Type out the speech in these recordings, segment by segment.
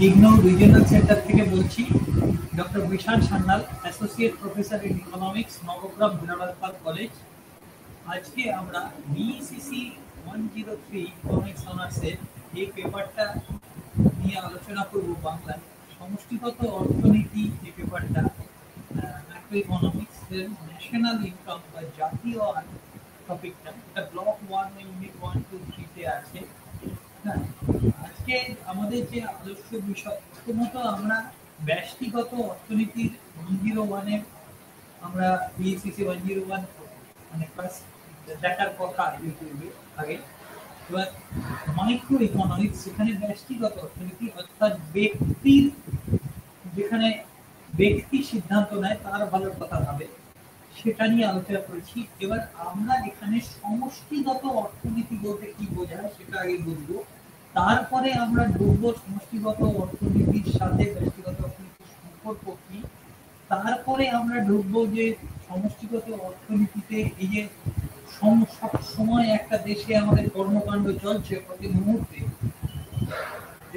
Ignore regional centre থেকে বলছি। Doctor Bishal Sanyal, associate professor in economics, Nabagram general college. আজকে আমরা বিইসিসি 103 ইকোনমিক্স অনার্সের এই পেপারটা নিয়ে আলোচনা করব বাংলায়। সমষ্টিগত অর্থনীতি যে পেপারটা, ম্যাক্রো ইকোনমিক্স এর ন্যাশনাল ইনকাম বা জাতীয় আয় টপিকটা, এটা ব্লক 1 ইউনিট 1 2 3 তে আছে। হ্যাঁ, আজকে আমাদের যে আদর্শ বিষয়, প্রথমত আমরা ব্যষ্টিগত অর্থনীতির 101 এর আমরা বিএসসিসি 101 মানে ফার্স্ট দেখার কথা ইউটিউবে আগে। এবার মাইক্রো ইকোনমিক্স, সেখানে ব্যষ্টিগত অর্থনীতি অর্থাৎ ব্যক্তির, যেখানে ব্যক্তি সিদ্ধান্ত নেয় তার ভালোর কথা ভাবে, সেটা নিয়ে আলোচনা করেছি। এবার আমরা এখানে সমষ্টিগত অর্থনীতি বলতে কি বোঝায় সেটা আগে বুঝবো, তারপরে আমরা ঢুকবো সমষ্টিগত অর্থনীতির সাথে ব্যক্তিগত অর্থনীতির সম্পর্ক কি, তারপরে আমরা ঢুকবো যে সমষ্টিগত অর্থনীতিতে এই যে সব সময় একটা দেশে আমাদের কর্মকাণ্ড চলছে প্রতি মুহূর্তে,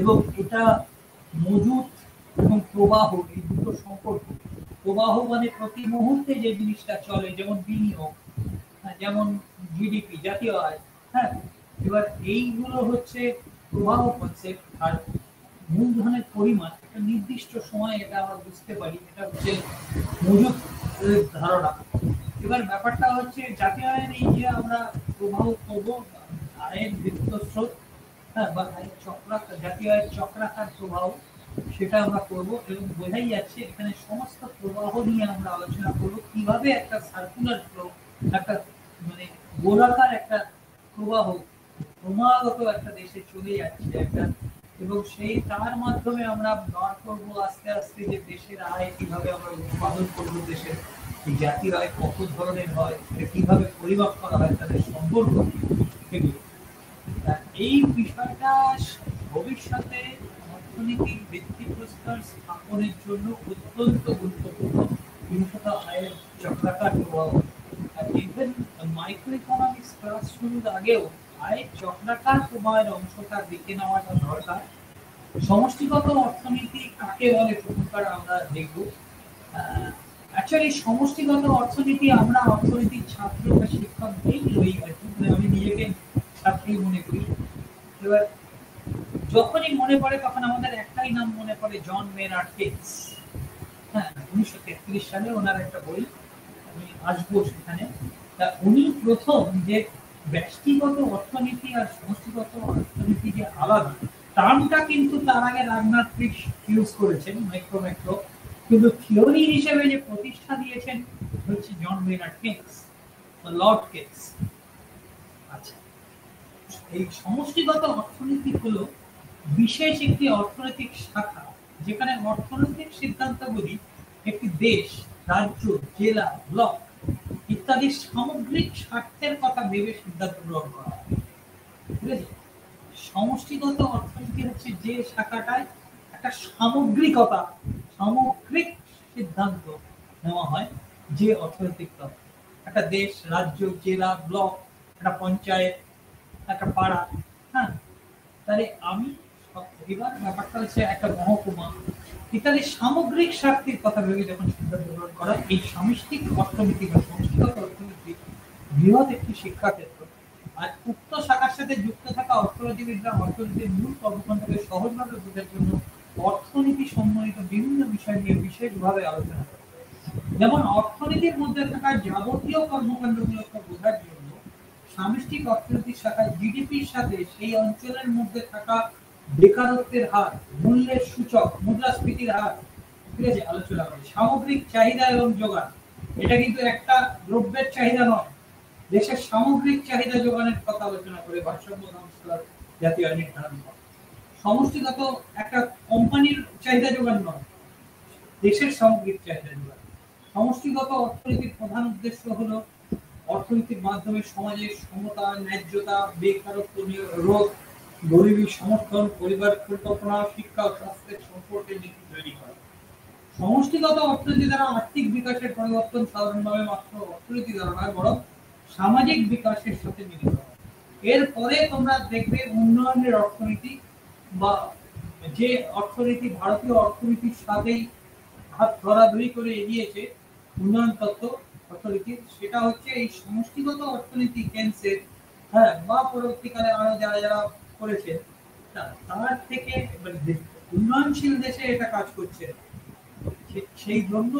এবং এটা মজুত এবং প্রবাহ, এই দুটো সম্পর্ক। প্রবাহ মানে প্রতি মুহূর্তে যে জিনিসটা চলে, যেমন বিনিয়োগ, যেমন জিডিপি, জাতীয় আয়। হ্যাঁ, এবার এইগুলো হচ্ছে প্রবাহ কনসেপ্ট। আর মূলধনের পরিমাণ একটা নির্দিষ্ট সময়, এটা আমরা বুঝতে পারি, এটা হচ্ছে মজুত ধারণা। এবার ব্যাপারটা হচ্ছে জাতীয় আয়ের এই যে আমরা প্রবাহ করবো, আয়ের বৃত্তস্রোত, হ্যাঁ, বা আয়ের চক্রাকার, জাতীয় আয়ের চক্রাকার প্রবাহ, সেটা আমরা করবো। এবং বোঝাই যাচ্ছে এখানে সমস্ত প্রবাহ নিয়ে আমরা আলোচনা করবো, কিভাবে একটা সার্কুলার ফ্লো, একটা মানে গোলাকার একটা প্রবাহ ক্রমাগত একটা দেশে চলে যাচ্ছে একটা, এবং সেই তার মাধ্যমে আমরা বার করবো আস্তে আস্তে যে দেশের আয় কিভাবে আমরা উৎপাদন করবো, দেশের এই জাতীয় আয় কত ধরনের হয়, কিভাবে পরিমাপ করা হয়, তাদের সম্পর্ক এগুলো। এই বিষয়টা ভবিষ্যতে অর্থনীতির ভিত্তিপ্রস্তর স্থাপনের জন্য অত্যন্ত গুরুত্বপূর্ণ, বিশেষত আয়ের চক্রাকার প্রভাব। আর ইভেন মাইক্রো ইকোনমিক্স ক্লাস শুরুর আগেও আয়ের চক্রাকার প্রবাহের অংশটা দেখে নেওয়াটা দরকার। সমষ্টিগত অর্থনীতি কাকে বলে প্রথমবার আমরা দেখব। অ্যাকচুয়ালি সমষ্টিগত অর্থনীতি, আমরা অর্থনীতির ছাত্র বা শিক্ষক নেই ওই আর কি, আমি নিজেকে ছাত্রী মনে করি। এবার যখনই মনে পড়ে তখন আমাদের একটাই নাম মনে পড়ে, জন মেনার্ড কেইন্স। হ্যাঁ, 1933 সালে ওনার একটা বই, আমি আসবো সেখানে। তা উনি প্রথম যে ব্যষ্টিগত অর্থনীতি আর সমষ্টিগত অর্থনীতি যে আলাদা, টার্মটা কিন্তু তার আগে রাগনার ফ্রিশ ইউজ করেছেন, মাইক্রো, কিন্তু থিওরি হিসেবে যে প্রতিষ্ঠা দিয়েছেন হচ্ছে জন মেনার্ড কেইন্স বা লর্ড কেইন্স। আচ্ছা, এই সমষ্টিগত অর্থনীতি হলো বিশেষ একটি অর্থনৈতিক শাখা, যেখানে অর্থনৈতিক সিদ্ধান্তগুলি একটি দেশ, রাজ্য, জেলা, ব্লক ইত্যাদি সামগ্রিক স্বার্থের কথা ভেবে সিদ্ধান্ত গ্রহণ করা হয়। ঠিক আছে, সমষ্টিগত অর্থনীতি হচ্ছে যে শাখাটায় একটা সামগ্রিকতা, সামগ্রিক সিদ্ধান্ত নেওয়া হয়, যে অর্থনৈতিক তত্ত্ব, একটা দেশ, রাজ্য, জেলা, ব্লক, একটা পঞ্চায়েত, একটা পাড়া। হ্যাঁ, তাহলে আমি এবার ব্যাপারটা হচ্ছে একটা মহকুমা ইত্যাদি সামগ্রিক স্বার্থের কথা ভেবে যখন সিদ্ধান্ত গ্রহণ করা, এই সামষ্টিক অর্থনীতি বা সমষ্টিগত অর্থনীতি বৃহৎ একটি শিক্ষাক্ষেত্র। আর উক্ত শাখার সাথে যুক্ত থাকা অর্থনীতিবিদরা অর্থনীতির মূল কর্মকাণ্ডকে সহজভাবে বোঝার জন্য অর্থনীতি সম্বন্ধিত বিভিন্ন বিষয় নিয়ে বিশেষভাবে আলোচনা করে। যেমন অর্থনীতির মধ্যে থাকা যাবতীয় কর্মকাণ্ডগুলোকে বোঝার জন্য সামষ্টিক অর্থনীতির শাখায় জিডিপির সাথে সেই অঞ্চলের মধ্যে থাকা বেকারত্বের হার, মূল্যের সূচক, মুদ্রাস্ফীতির হার, ঠিক আছে, আলোচনা করে। সামগ্রিক চাহিদা এবং যোগান, এটা কিন্তু একটা দ্রব্যের চাহিদা নয়, দেশের সামগ্রিক চাহিদা যোগানের কথা আলোচনা করে ভারসাম্য সংস্কার, জাতীয় আয় নির্ধারণ করে। সমষ্টিগত একটা কোম্পানির চাহিদা যোগান নয়, দেশের সামগ্রিক চাহিদা যোগান। সমষ্টিগত অর্থনীতির প্রধান উদ্দেশ্য হলো অর্থনীতির মাধ্যমে সমাজের সমতা, ন্যায্যতা, বেকারত্ব রোধ, গরিবী সমর্থন, পরিবার পরিকল্পনা, শিক্ষা ও স্বাস্থ্যের সম্পর্কে নীতি তৈরি করা। সমষ্টিগত অর্থনীতি দ্বারা আর্থিক বিকাশের পরিবর্তন সাধারণভাবে মাত্র অর্থনীতি দ্বারা নয়, বরং সামাজিক বিকাশের সাথে মিলিত হয়। এরপরে তোমরা দেখবে উন্নয়নের অর্থনীতি বা যে অর্থনীতি ভারতীয় অর্থনীতির সাথেই হাত ধরাধরি করে এগিয়েছে উন্নয়ন তত্ত্ব অর্থনীতি, সেটা হচ্ছে এই সমষ্টিগত অর্থনীতি কেন্দ্রের, হ্যাঁ, বা পরবর্তীকালে আরো যারা যারা করেছেন তার থেকে উন্নয়নশীল দেশে এটা কাজ করছে, সেই জন্য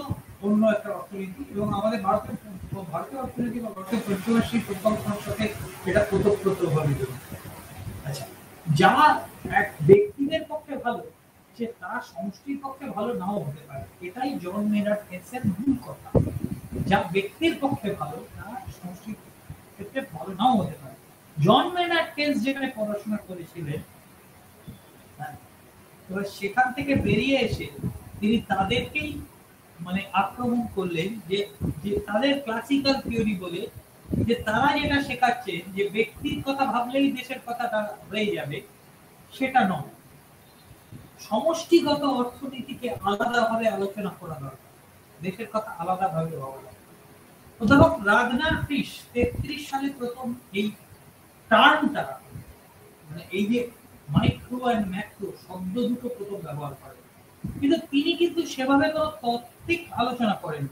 অন্য একটা অর্থনীতি এবং আমাদের ভারতীয় অর্থনীতি বা ভারতীয় পঞ্চবার্ষিক পরিকল্পনার সাথে এটা ওতপ্রোতভাবে জড়িত। আচ্ছা, যা এক ব্যক্তিদের পক্ষে ভালো যে তার সমষ্টির পক্ষে ভালো নাও হতে পারে, এটাই জন মেনার্ড কেন্সের মূল কথা। যা ব্যক্তির পক্ষে ভালো তার সমষ্টির ক্ষেত্রে ভালো নাও হতে পারে। জন মেনার্ড কেন্স যেখানে পড়াশোনা করেছিলেন, এবার সেখান থেকে বেরিয়ে এসে তিনি তাদেরকেই মানে আক্রমণ করলেন যে তাদের ক্লাসিক্যাল থিওরি বলে যে তারা যেটা শেখাচ্ছে যে ব্যক্তির কথা ভাবলেই দেশের কথাটা হয়ে যাবে, সেটা নয়। সমষ্টিগত অর্থনীতিকে আলাদাভাবে আলোচনা করা দরকার, দেশের কথা আলাদাভাবে ভাবা দরকার। অধ্যাপক রাগনার ফিশ ৩৩ সালে প্রথম এই টার্মটা, মানে এই যে মাইক্রো এন্ড ম্যাক্রো শব্দ দুটো প্রথম ব্যবহার করেন, কিন্তু তিনি কিন্তু সেভাবে কোনো তাত্ত্বিক আলোচনা করেন।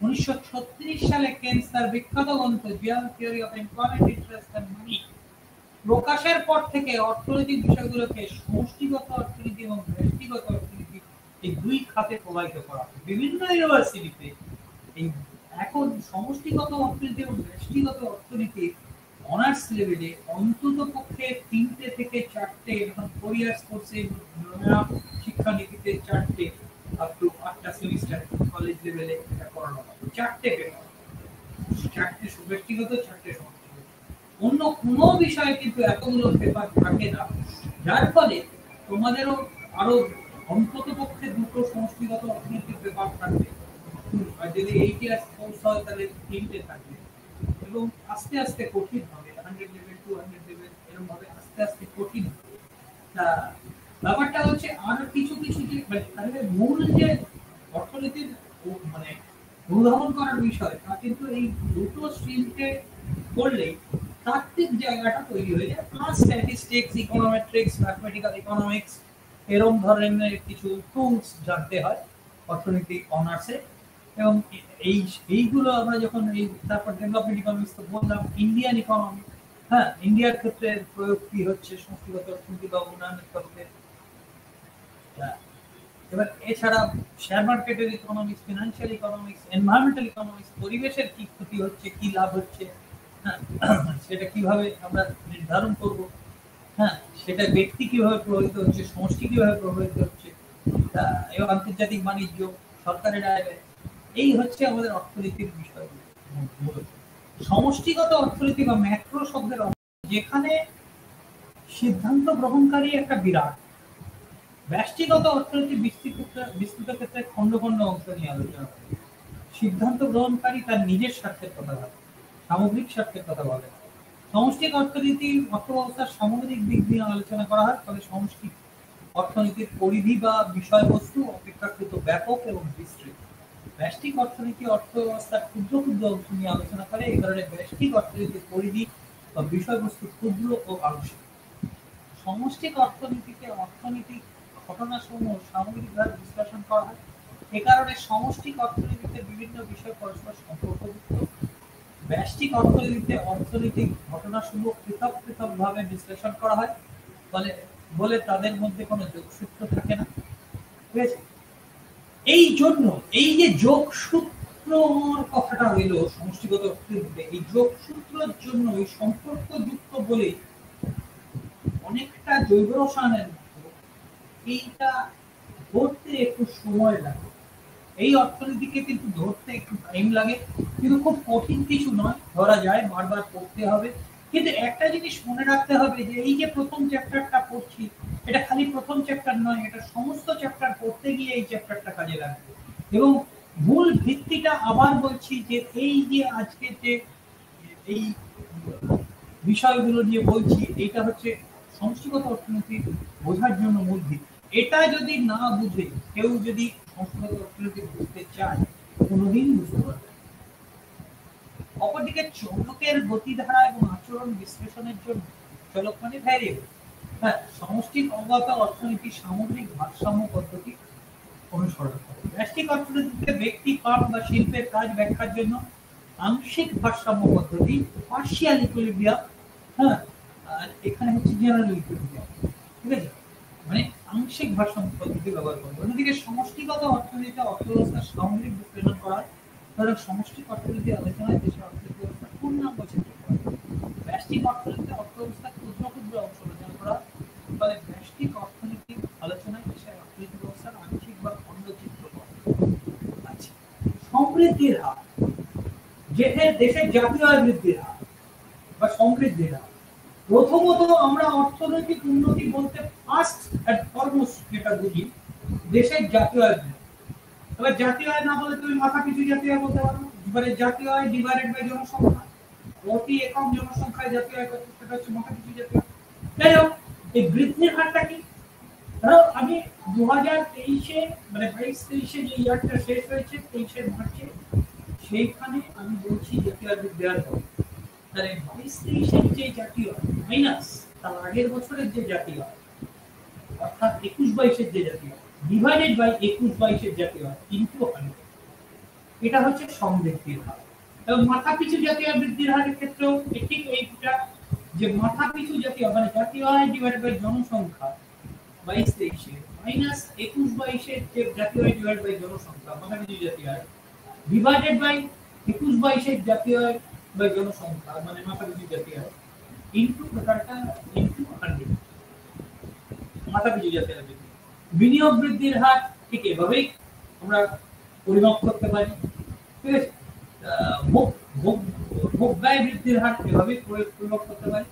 1936 সালে কেন্স তার বিখ্যাত গ্রন্থ general theory of employment, interest and money প্রকাশের পর থেকে অর্থনৈতিক বিষয়গুলোকে সমষ্টিগত অর্থনীতি এবং ব্যক্তিগত অর্থনীতি এই দুই খাতে প্রবাহিত করা হয়। বিভিন্ন ইউনিভার্সিটিতে এই এখন সমষ্টিগত অর্থনীতি এবং ব্যক্তিগত অর্থনীতির অনার্স লেভেলে অন্তত পক্ষে 3টে থেকে 4টে, এখন 4 ইয়ার্স কোর্সে শিক্ষানীতিতে 4টে আপ টু 8টা সেমিস্টার কলেজ লেভেলে এটা করানো হয়। 4টে পেপার, 4টে ব্যক্তিগত, 4টে সমষ্টিগত। অন্য কোনো বিষয়ে কিন্তু এতগুলো পেপার থাকে না, যার ফলে তোমাদেরও আরো অন্তত পক্ষে 2টো সমষ্টিগত অর্থনৈতিক পেপার থাকবে, আর যদি 8 ইয়ার্স কোর্স হয় তাহলে 3টে থাকবে এবং আস্তে আস্তে কঠিন হবে। 100 লেভেল 200 লেভেল এরকম ভাবে আস্তে আস্তে কঠিন হবে। তা ব্যাপারটা হচ্ছে আর কিছু কিছু যে মানে মূল যে অর্থনীতির মানে অনুধাবন করার বিষয় তা কিন্তু এই দুটো স্ট্রিমকে করলেই তাত্ত্বিক জায়গাটা তৈরি হয়ে যায়। প্লাস স্ট্যাটিস্টিক্স, ইকোনোমেট্রিক্স, ম্যাথমেটিক্যাল ইকোনমিক্স এরকম ধরনের কিছু টুলস জানতে হয় অর্থনীতি অনার্সে। এবং এইগুলো আমরা যখন এই তারপর ডেভেলপমেন্ট ইকোনমিক্স তো বললাম, ইন্ডিয়ান ইকোনমি, হ্যাঁ, ইন্ডিয়ার ক্ষেত্রে প্রয়োগ কি হচ্ছে সমষ্টিগত অর্থনীতি বা উন্নয়নের ক্ষেত্রে। এবার এছাড়া শেয়ার মার্কেটের economics, financial economics, environmental economics, পরিবেশের কি ক্ষতি হচ্ছে, কি লাভ হচ্ছে, হ্যাঁ, সেটা কিভাবে আমরা নির্ধারণ করব, হ্যাঁ, সেটা ব্যক্তি কিভাবে প্রভাবিত হচ্ছে, সমষ্টি কিভাবে প্রভাবিত হচ্ছে, এবং আন্তর্জাতিক বাণিজ্য, সরকারের আয়, এই হচ্ছে আমাদের অর্থনীতির বিষয়। সমষ্টিগত অর্থনীতি বা ম্যাক্রো শব্দের যেখানে সিদ্ধান্ত গ্রহণকারী একটা বিরাট, ব্যষ্টিগত অর্থনীতি বিস্তৃত ক্ষেত্রে খন্ড খন্ড অংশ নিয়ে আলোচনা করে। সিদ্ধান্ত গ্রহণকারী তার নিজের স্বার্থের কথা ভাবে, সামগ্রিক স্বার্থের কথা বলে। সমষ্টিক অর্থনীতি অর্থব্যবস্থার সামগ্রিক দিক নিয়ে আলোচনা করা হয়, ফলে সমষ্টিক অর্থনীতির পরিধি বা বিষয়বস্তু অপেক্ষাকৃত ব্যাপক এবং বিস্তৃত। ব্যষ্টিক অর্থনীতি অর্থব্যবস্থার ক্ষুদ্র ক্ষুদ্র অংশ নিয়ে আলোচনা করে, এই কারণে ব্যষ্টিক অর্থনীতির পরিধি বা বিষয়বস্তু ক্ষুদ্র ও আংশিক। সমষ্টিক অর্থনীতিতে অর্থনৈতিক ঘটনাসমূহ সামগ্রিকভাবে বিশ্লেষণ করা হয়, এ কারণে সমষ্টিক অর্থনীতিতে বিভিন্ন বিষয় পরস্পর সম্পর্কযুক্ত। ব্যষ্টিক অর্থনীতিতে অর্থনৈতিক ঘটনাসমূহ পৃথক পৃথক ভাবে বিশ্লেষণ করা হয়, বলে তাদের মধ্যে কোনো যোগসূত্র থাকে না। ঠিক আছে, এই জন্য এই যে যোগসূত্র কথাটা এলো সমষ্টিগত অর্থনীতিতে, এই যোগসূত্রের জন্য এই সম্পর্কযুক্ত বলে অনেকটা জৈব রসায়নের মতো এইটা ধরতে একটু সময় লাগে। এই অর্থনীতিকে কিন্তু ধরতে একটু টাইম লাগে, কিন্তু খুব কঠিন কিছু নয়, ধরা যায়, বারবার পড়তে হবে। কিন্তু একটা জিনিস মনে রাখতে হবে যে এই যে প্রথম চ্যাপ্টারটা পড়ছি, এটা খালি প্রথম চ্যাপ্টার নয়, এটা সমস্ত চ্যাপ্টার পড়তে গিয়ে এই চ্যাপ্টারটা কাজে লাগবে। এবং মূল ভিত্তিটা আবার বলছি যে এই যে আজকে যে এই বিষয়গুলো নিয়ে বলছি, এইটা হচ্ছে সমষ্টিগত অর্থনীতি বোঝার জন্য মূল ভিত্তি। এটা যদি না বুঝে কেউ যদি সমষ্টিগত অর্থনীতি বুঝতে চায়, কোনোদিন বুঝতে পারবে। অপরদিকে চলকের গতিধারা এবং আচরণ বিশ্লেষণের জন্য, চলক মানে ভ্যারিয়েবল, হ্যাঁ, সমষ্টিগত অর্থনীতি সামগ্রিক ভারসাম্য পদ্ধতি অনুসরণ করে। ব্যষ্টিক অর্থনীতিতে ব্যক্তি, ফার্ম বা শিল্পের কাজ ব্যাখ্যার জন্য আংশিক ভারসাম্য পদ্ধতি, পার্শিয়াল ইকুইলিব্রিয়াম, হ্যাঁ, আর এখানে হচ্ছে জেনারেল ইকুইলিব্রিয়াম, ঠিক আছে, মানে আংশিক ভারসাম্য পদ্ধতি ব্যবহার করবে। অন্যদিকে সমষ্টিগত অর্থনীতিতে অর্থব্যবস্থার সামগ্রিক বিশ্লেষণ করা হয়। ধরো সমষ্টিক অর্থনীতি আলোচনায় দেশের অর্থনৈতিক ব্যবস্থার পূর্ণাঙ্গ চিত্র করা হয়। ব্যষ্টিক অর্থনীতিতে অর্থব্যবস্থার ক্ষুদ্র ক্ষুদ্র অংশ আলোচনা করা হয়। ফলে ব্যষ্টিক অর্থনীতির আলোচনায় দেশের অর্থনৈতিক ব্যবস্থার আংশিক বা খণ্ড চিত্র করা আছে। সমৃদ্ধির হার, দেশের জাতীয় আয় বৃদ্ধির হার বা সমৃদ্ধির হার। প্রথমত আমরা অর্থনৈতিক উন্নতি বলতে ফার্স্ট এন্ড ফরমোস্ট যেটা বুঝি দেশের জাতীয় আয় বৃদ্ধি। তবে জাতীয় আয় না বলে তুমি মাথা পিছু জাতীয় আয় বলতে পারো, মানে জাতীয় আয় ডিভাইডেড বাই জনসংখ্যা, প্রতি একক জনসংখ্যায় জাতীয় আয় কত, সেটা হচ্ছে মাথা পিছু জাতীয় আয়। যাই হোক, এই বৃদ্ধির হারটা কি? ধরো আমি 2023-এ মানে 22-23-এ যে ইয়ারটা শেষ হয়েছে 23-এর মার্চে, সেইখানে আমি বলছি জাতীয় আয় বৃদ্ধি হার কত। তাহলে 22-23-এর যে জাতীয় আয় মাইনাস তার আগের বছরের যে জাতীয় আয়, অর্থাৎ 21-22-এর যে জাতীয় আয় ডিভাইডেড বাই 21-22-এর জাতীয় আয় ইনটু 100, এটা হচ্ছে সমৃদ্ধির হার। এবং মাথা পিছু জাতীয় আয় বৃদ্ধির হারের ক্ষেত্রেও ঠিক এইটা, যে মাথা পিছু জাতীয় মানে জাতীয় আয় ডিভাইডেড বাই জনসংখ্যা 22-23-এ মাইনাস 21-22-এর যে জাতীয় আয় ডিভাইডেড বাই জনসংখ্যা মাথা পিছু জাতীয় আয় ডিভাইডেড বাই 21-22-এর জাতীয় আয় বাই জনসংখ্যা মানে মাথা পিছু জাতীয় আয় ইনটু টোটালটা ইনটু 100, মাথা পিছু জাতীয় আয় বৃদ্ধি। বিনিয়োগ বৃদ্ধির হার ঠিক এভাবেই আমরা পরিমাপ করতে পারি, ঠিক আছে। ভোগ ব্যয় বৃদ্ধির হার এভাবেই পরিমাপ করতে পারি।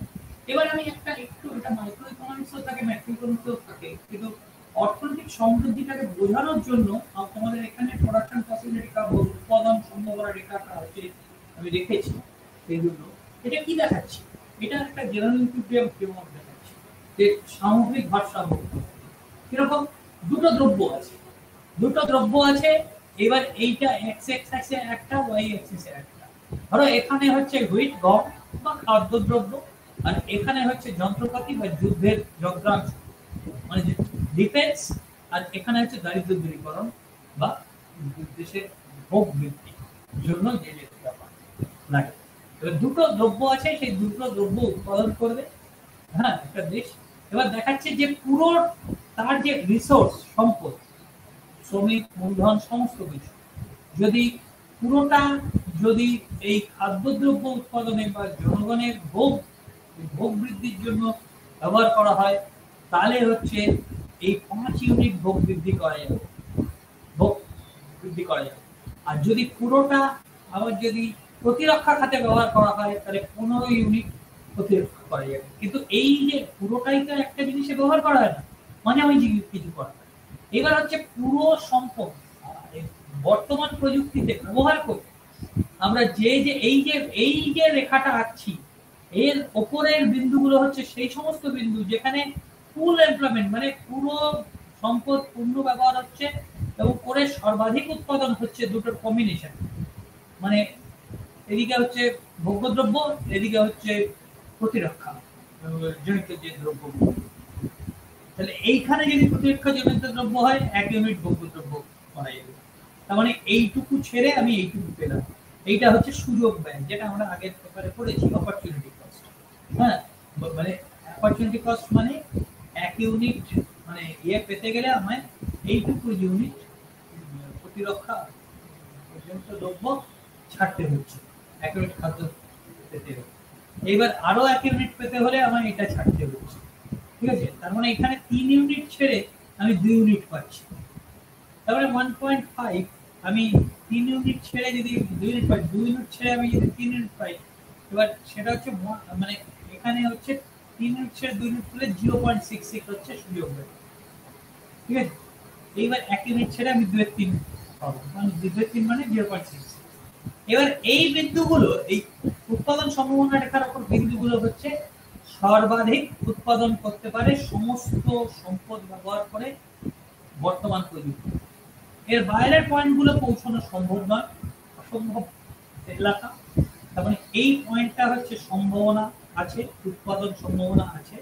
এবার আমি একটা একটু, এটা মাইক্রো ইকোনমিক্সও থাকে, ম্যাক্রো ইকোনমিক্সও থাকে, কিন্তু অর্থনৈতিক সমৃদ্ধিটাকে বোঝানোর জন্য তোমাদের এখানে প্রোডাকশন ফ্যাসিলিটি কার্ভ, উৎপাদন সম্ভাবনা রেখাটা আছে আমি রেখেছি। সেইগুলো এটা কি দেখাচ্ছি? এটা একটা জেনারেল ইকুইলিব্রিয়াম ফ্রেমওয়ার্ক দেখাচ্ছি, যে সামগ্রিক ভারসাম্য কিরকম। দুটো দ্রব্য আছে, এবার এইটা এক্স অ্যাক্সিসে একটা, ওয়াই অ্যাক্সিসে একটা। ধরো এখানে হচ্ছে হুইট গম বা খাদ্যদ্রব্য, আর এখানে হচ্ছে যন্ত্রপাতি বা যুদ্ধের যন্ত্রাংশ মানে ডিফেন্স, আর এখানে হচ্ছে দারিদ্র দূরীকরণ বা দেশের ভোগ বৃদ্ধির জন্য যে ব্যাপার লাগে। এবার দুটো দ্রব্য আছে, সেই দুটো দ্রব্য উৎপাদন করবে, হ্যাঁ, একটা দেশ। এবার দেখাচ্ছে যে পুরো তার যে রিসোর্স সম্পদ, শ্রমিক, মূলধন, সমস্ত কিছু যদি পুরোটা যদি এই খাদ্যদ্রব্য উৎপাদনে বা জনগণের ভোগ বৃদ্ধির জন্য ব্যবহার করা হয়, তাহলে হচ্ছে এই 5 ইউনিট ভোগ বৃদ্ধি করা যাবে, আর যদি পুরোটা আবার যদি প্রতিরক্ষা খাতে ব্যবহার করা হয় তাহলে 15 ইউনিট প্রতিরক্ষা করা যাবে। কিন্তু এই যে পুরোটাই তো একটা জিনিসে ব্যবহার করা হয় না, মানে আমি কিছু করা হয়। এবার হচ্ছে পুরো সম্পদ বর্তমান প্রযুক্তিতে ব্যবহার করে আমরা এই যে রেখাটা আঁকছি, এর ওপরের বিন্দুগুলো হচ্ছে সেই সমস্ত বিন্দু যেখানে ফুল এমপ্লয়মেন্ট মানে পুরো সম্পদ পূর্ণ ব্যবহার হচ্ছে এবং করে সর্বাধিক উৎপাদন হচ্ছে দুটোর কম্বিনেশন। মানে এদিকে হচ্ছে ভোগ্যদ্রব্য, এদিকে হচ্ছে প্রতিরক্ষা জনিত যে দ্রব্যগুলো। তাহলে এইখানে যদি প্রতিরক্ষা জনিত দ্রব্য হয় 1 ইউনিট ভোগ্যদ্রব্য করা যাবে। তার মানে এইটুকু ছেড়ে আমি এইটুকু পেলাম। এইটা হচ্ছে সুযোগ ব্যয়, যেটা আমরা আগের পেপারে পড়েছি, অপরচুনিটি কস্ট। হ্যাঁ, মানে অপরচুনিটি কস্ট মানে 1 ইউনিট মানে পেতে গেলে আমায় এইটুকু ইউনিট প্রতিরক্ষা পর্যন্ত দ্রব্য ছাড়তে হচ্ছে 1 ইউনিট খাদ্য পেতে হলে। এবার আরো 1 ইউনিট পেতে হলে আমায় এটা ছাড়তে হচ্ছে, ঠিক আছে। তার মানে এখানে 3 ইউনিট ছেড়ে আমি 2 ইউনিট পাচ্ছি। তারপরে 1.5 আমি 3 ইউনিট ছেড়ে যদি 2 ইউনিট পাই, 2 ইউনিট ছেড়ে আমি যদি 3 ইউনিট পাই, এবার সেটা হচ্ছে মানে এখানে হচ্ছে 3 ইউনিট ছেড়ে 2 ইউনিট পেলে 0.66 হচ্ছে সুযোগ ব্যয়, ঠিক আছে। এইবার 1 ইউনিট ছেড়ে আমি 2/3 পাবো, মানে 2/3 মানে 0.66। এবার এই বিন্দুগুলো, এই উৎপাদন সম্ভাবনা রেখার উপর বিন্দুগুলো হচ্ছে সর্বাধিক উৎপাদন করতে পারে সমস্ত সম্পদ ব্যবহার করে বর্তমান প্রযুক্তি। এর বাইরের পয়েন্টগুলো পৌঁছানো সম্ভব নয়, অসম্ভব এলাকা। তার মানে এই পয়েন্টটা হচ্ছে সম্ভাবনা আছে, উৎপাদন সম্ভাবনা আছে,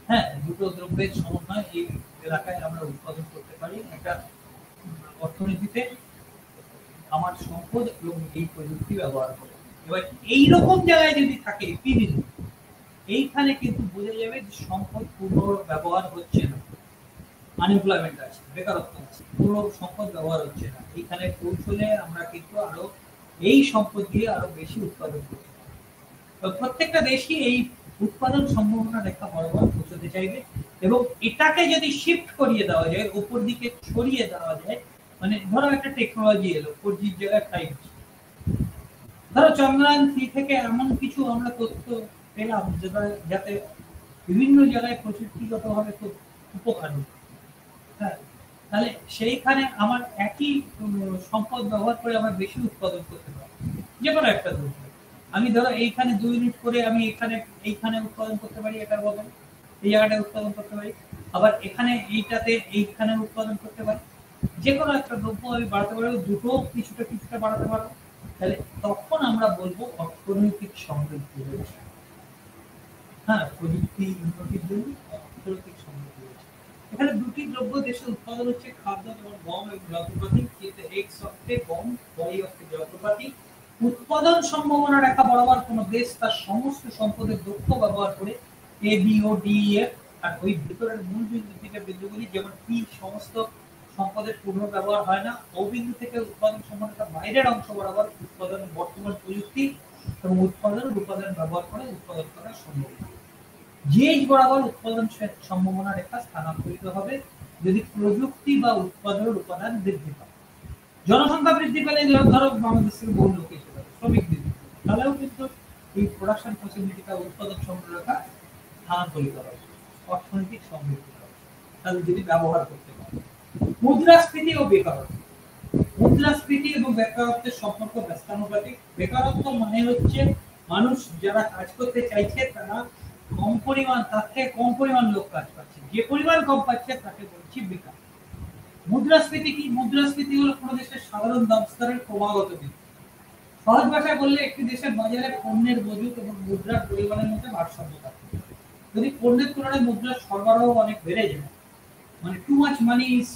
হ্যাঁ, দুটো দ্রব্যের সমন্বয় এই এলাকায় আমরা উৎপাদন করতে পারি। একটা অর্থনীতিতে আমার সম্পদ এবং এই প্রযুক্তি ব্যবহার করে। এবার এইরকম জায়গায় যদি থাকে পৃথিবী, এইখানে কিন্তু বোঝা যাবে যে সম্পদ পূর্ণ ব্যবহার হচ্ছে না, আনএমপ্লয়মেন্ট আছে, বেকারত্ব আছে, পূর্ণ সম্পদ ব্যবহার হচ্ছে না। এইখানে পৌঁছলে আমরা কিন্তু আরো এই সম্পদ দিয়ে আরো বেশি উৎপাদন করতে পারি। প্রত্যেকটা দেশই এই উৎপাদন সম্ভাবনা রেখা বরাবর পৌঁছতে চাইবে, এবং এটাকে যদি শিফট করিয়ে দেওয়া যায়, উপর দিকে ছড়িয়ে দেওয়া যায়, মানে ধরো একটা টেকনোলজি এলো 4G এর জায়গায় 5G, ধরো চন্দ্রযান 3 থেকে এমন কিছু আমরা তথ্য পেলাম যাতে বিভিন্ন জায়গায় প্রযুক্তিগতভাবে খুব উপকার হতো। হ্যাঁ, তাহলে সেইখানে আমার একই সম্পদ ব্যবহার করে আমরা বেশি উৎপাদন করতে পারি। যে কোনো একটা দ্রব্য আমি ধরো এইখানে 2 ইউনিট করে আমি এইখানে উৎপাদন করতে পারি, এটার বদলে এই জায়গাটায় উৎপাদন করতে পারি, আবার এখানে এইখানে উৎপাদন করতে পারি। যে কোনো একটা দ্রব্য আমি বাড়াতে পারবো, দুটো কিছুটা বাড়াতে পারবো। তাহলে তখন আমরা বলবো অর্থনৈতিক সমৃদ্ধি হয়েছে। হ্যাঁ, প্রযুক্তি উন্নতির জন্য অর্থনৈতিক সমৃদ্ধি হয়েছে। এখানে দুটি দ্রব্য দেশে উৎপাদন হচ্ছে, খাদ্য যেমন গম এবং যন্ত্রপাতি। এক্স অর্থে গম, ওয়াই অর্থে যন্ত্রপাতি। উৎপাদন সম্ভাবনা রেখা বরাবর কোন দেশ তার সমস্ত সম্পদের দক্ষ ব্যবহার করে A B O D F, আর ওই ভিতরের মূল বিন্দু থেকে বিন্দুগুলি যেমন পি সমস্ত সম্পদের পূর্ণ ব্যবহার হয় না, ও বিন্দু থেকে উৎপাদন সম্ভাবনা বাইরের অংশ বরাবর উৎপাদন বর্তমান প্রযুক্তি এবং উৎপাদন ব্যবহার করে উৎপাদন করা সম্ভব। জিএইচ বরাবর উৎপাদন সম্ভাবনা রেখা স্থানান্তরিত হবে যদি প্রযুক্তি বা উৎপাদনের উপাদান বৃদ্ধি পায়। জনসংখ্যা বৃদ্ধি পেলে ধরো বাংলাদেশ থেকে বহু লোক এসে যাবে, শ্রমিক বৃদ্ধি তাহলেও কিন্তু এই প্রোডাকশন ফ্যাসিলিটিটা উৎপাদন সম্ভাবনা রেখা স্থানান্তরিত হবে, অর্থনৈতিক সমৃদ্ধি হবে তাহলে যদি ব্যবহার করতে পারে। মুদ্রাস্ফীতি ও বেকারত্ব। মুদ্রাস্ফীতি এবং বেকারত্বের সম্পর্ক ব্যস্তানুপাতিক। বেকারত্ব মানে হচ্ছে মানুষ যারা কাজ করতে চাইছে তারা তার থেকে কম পরিমাণ লোক কাজ পাচ্ছে, যে পরিমাণ কম পাচ্ছে তাকে বলছি বেকার। মুদ্রাস্ফীতি কি? মুদ্রাস্ফীতি হলো কোনো দেশের সাধারণ দাম স্তরের ক্রমাগত বৃদ্ধি। সহজ ভাষায় বললে একটি দেশের বাজারে পণ্যের মজুত এবং মুদ্রার পরিমাণের মধ্যে ভারসাম্য থাকে। যদি পণ্যের তুলনায় মুদ্রার সরবরাহ অনেক বেড়ে যায়, মানে too much money is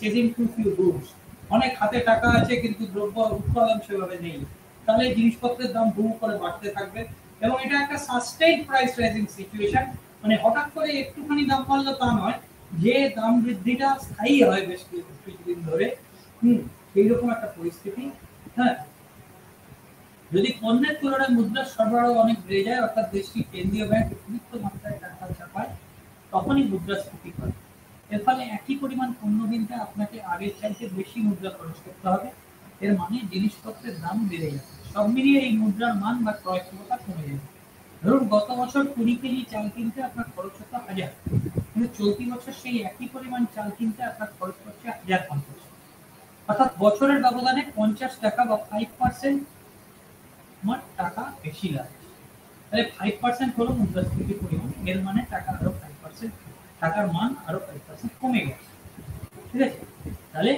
chasing too few goods, অনেক হাতে টাকা আছে কিন্তু দ্রব্য উৎপাদন সেভাবে নেই, তাহলে জিনিসপত্রের দাম হু করে বাড়তে থাকবে, এবং এটা একটা সাস্টেইন প্রাইস রাইজিং সিচুয়েশন। মানে হঠাৎ করে একটুখানি দাম বাড়লো তা নয়, যে দাম বৃদ্ধিটা স্থায়ী হয় বেশ কিছুদিন ধরে, এইরকম একটা পরিস্থিতি। হ্যাঁ, যদি পণ্যের তুলনায় মুদ্রার সরবরাহ অনেক বেড়ে যায়, অর্থাৎ দেশটির কেন্দ্রীয় ব্যাংক অতিরিক্ত মাত্রায় টাকা ছাপায়, তখনই মুদ্রাস্ফীতি হয়। এর ফলে একই পরিমাণ পণ্য কিনতে আপনাকে আগের চাইতে বেশি মুদ্রা খরচ করতে হবে। এর মানে জিনিসপত্রের দাম বেড়ে যাবে। সব মিলিয়ে এই মুদ্রার মান বা ক্রয় ক্ষমতা কমে যাবে। ধরুন গত বছর 20 কেজি চাল কিনতে আপনার খরচ হতো 1000, কিন্তু চলতি বছর সেই একই পরিমাণ চাল কিনতে আপনার খরচ হচ্ছে 1050, অর্থাৎ বছরের ব্যবধানে 50 টাকা বা 5% আমার টাকা বেশি লাগে। তাহলে 5% হলো মুদ্রাস্ফীতির পরিমাণ, এর মানে টাকা আরো 5%, টাকার মান আরো 5% কমে গেছে। ঠিক আছে, তাহলে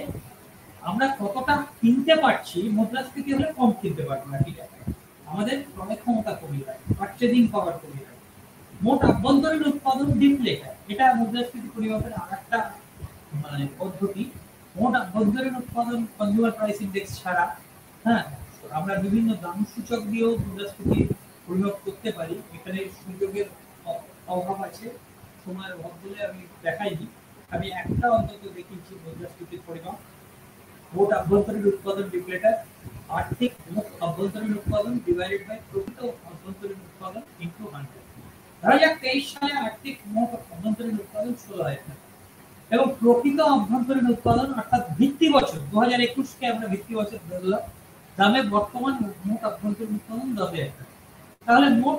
আমরা কতটা কিনতে পারছি, মুদ্রাস্ফীতি হলে কম কিনতে পারবো না, ঠিক আছে, আমাদের ক্রয় ক্ষমতা কমে যায়, পারচেজিং পাওয়ার কমে যায়। মোট আভ্যন্তরীণ উৎপাদন ডিপ্লেশন, এটা মুদ্রাস্ফীতি পরিমাপের আরেকটা মানে পদ্ধতি। মোট আভ্যন্তরীণ উৎপাদন কনজিউমার প্রাইস ইনডেক্স ছাড়া, হ্যাঁ, আমরা বিভিন্ন দাম সূচক দিয়েও মুদ্রাস্ফীতি পরিমাপ করতে পারি। এখানে সুযোগের অভাব আছে, সময়ের অভাব বলে আমি দেখাইনি, আমি একটা অন্তত দেখিয়েছি মুদ্রাস্ফীতির পরিমাপ। মোট আভ্যন্তরীণ উৎপাদন ডিপ্লেটার, আর্থিক মোট আভ্যন্তরীণ উৎপাদন ডিভাইডেড বাই প্রকৃত আভ্যন্তরীণ উৎপাদন ইনটু 100। ধরা যাক 23 সালে আর্থিক মোট আভ্যন্তরীণ উৎপাদন 16,000 টাকা, এবং প্রকৃত আভ্যন্তরীণ উৎপাদন অর্থাৎ ভিত্তি বছর 2021 কে আমরা ভিত্তি বছর ধরলাম, দামে বর্তমান মোট আভ্যন্তরীণ উৎপাদন 10,000 টাকা, তাহলে মোট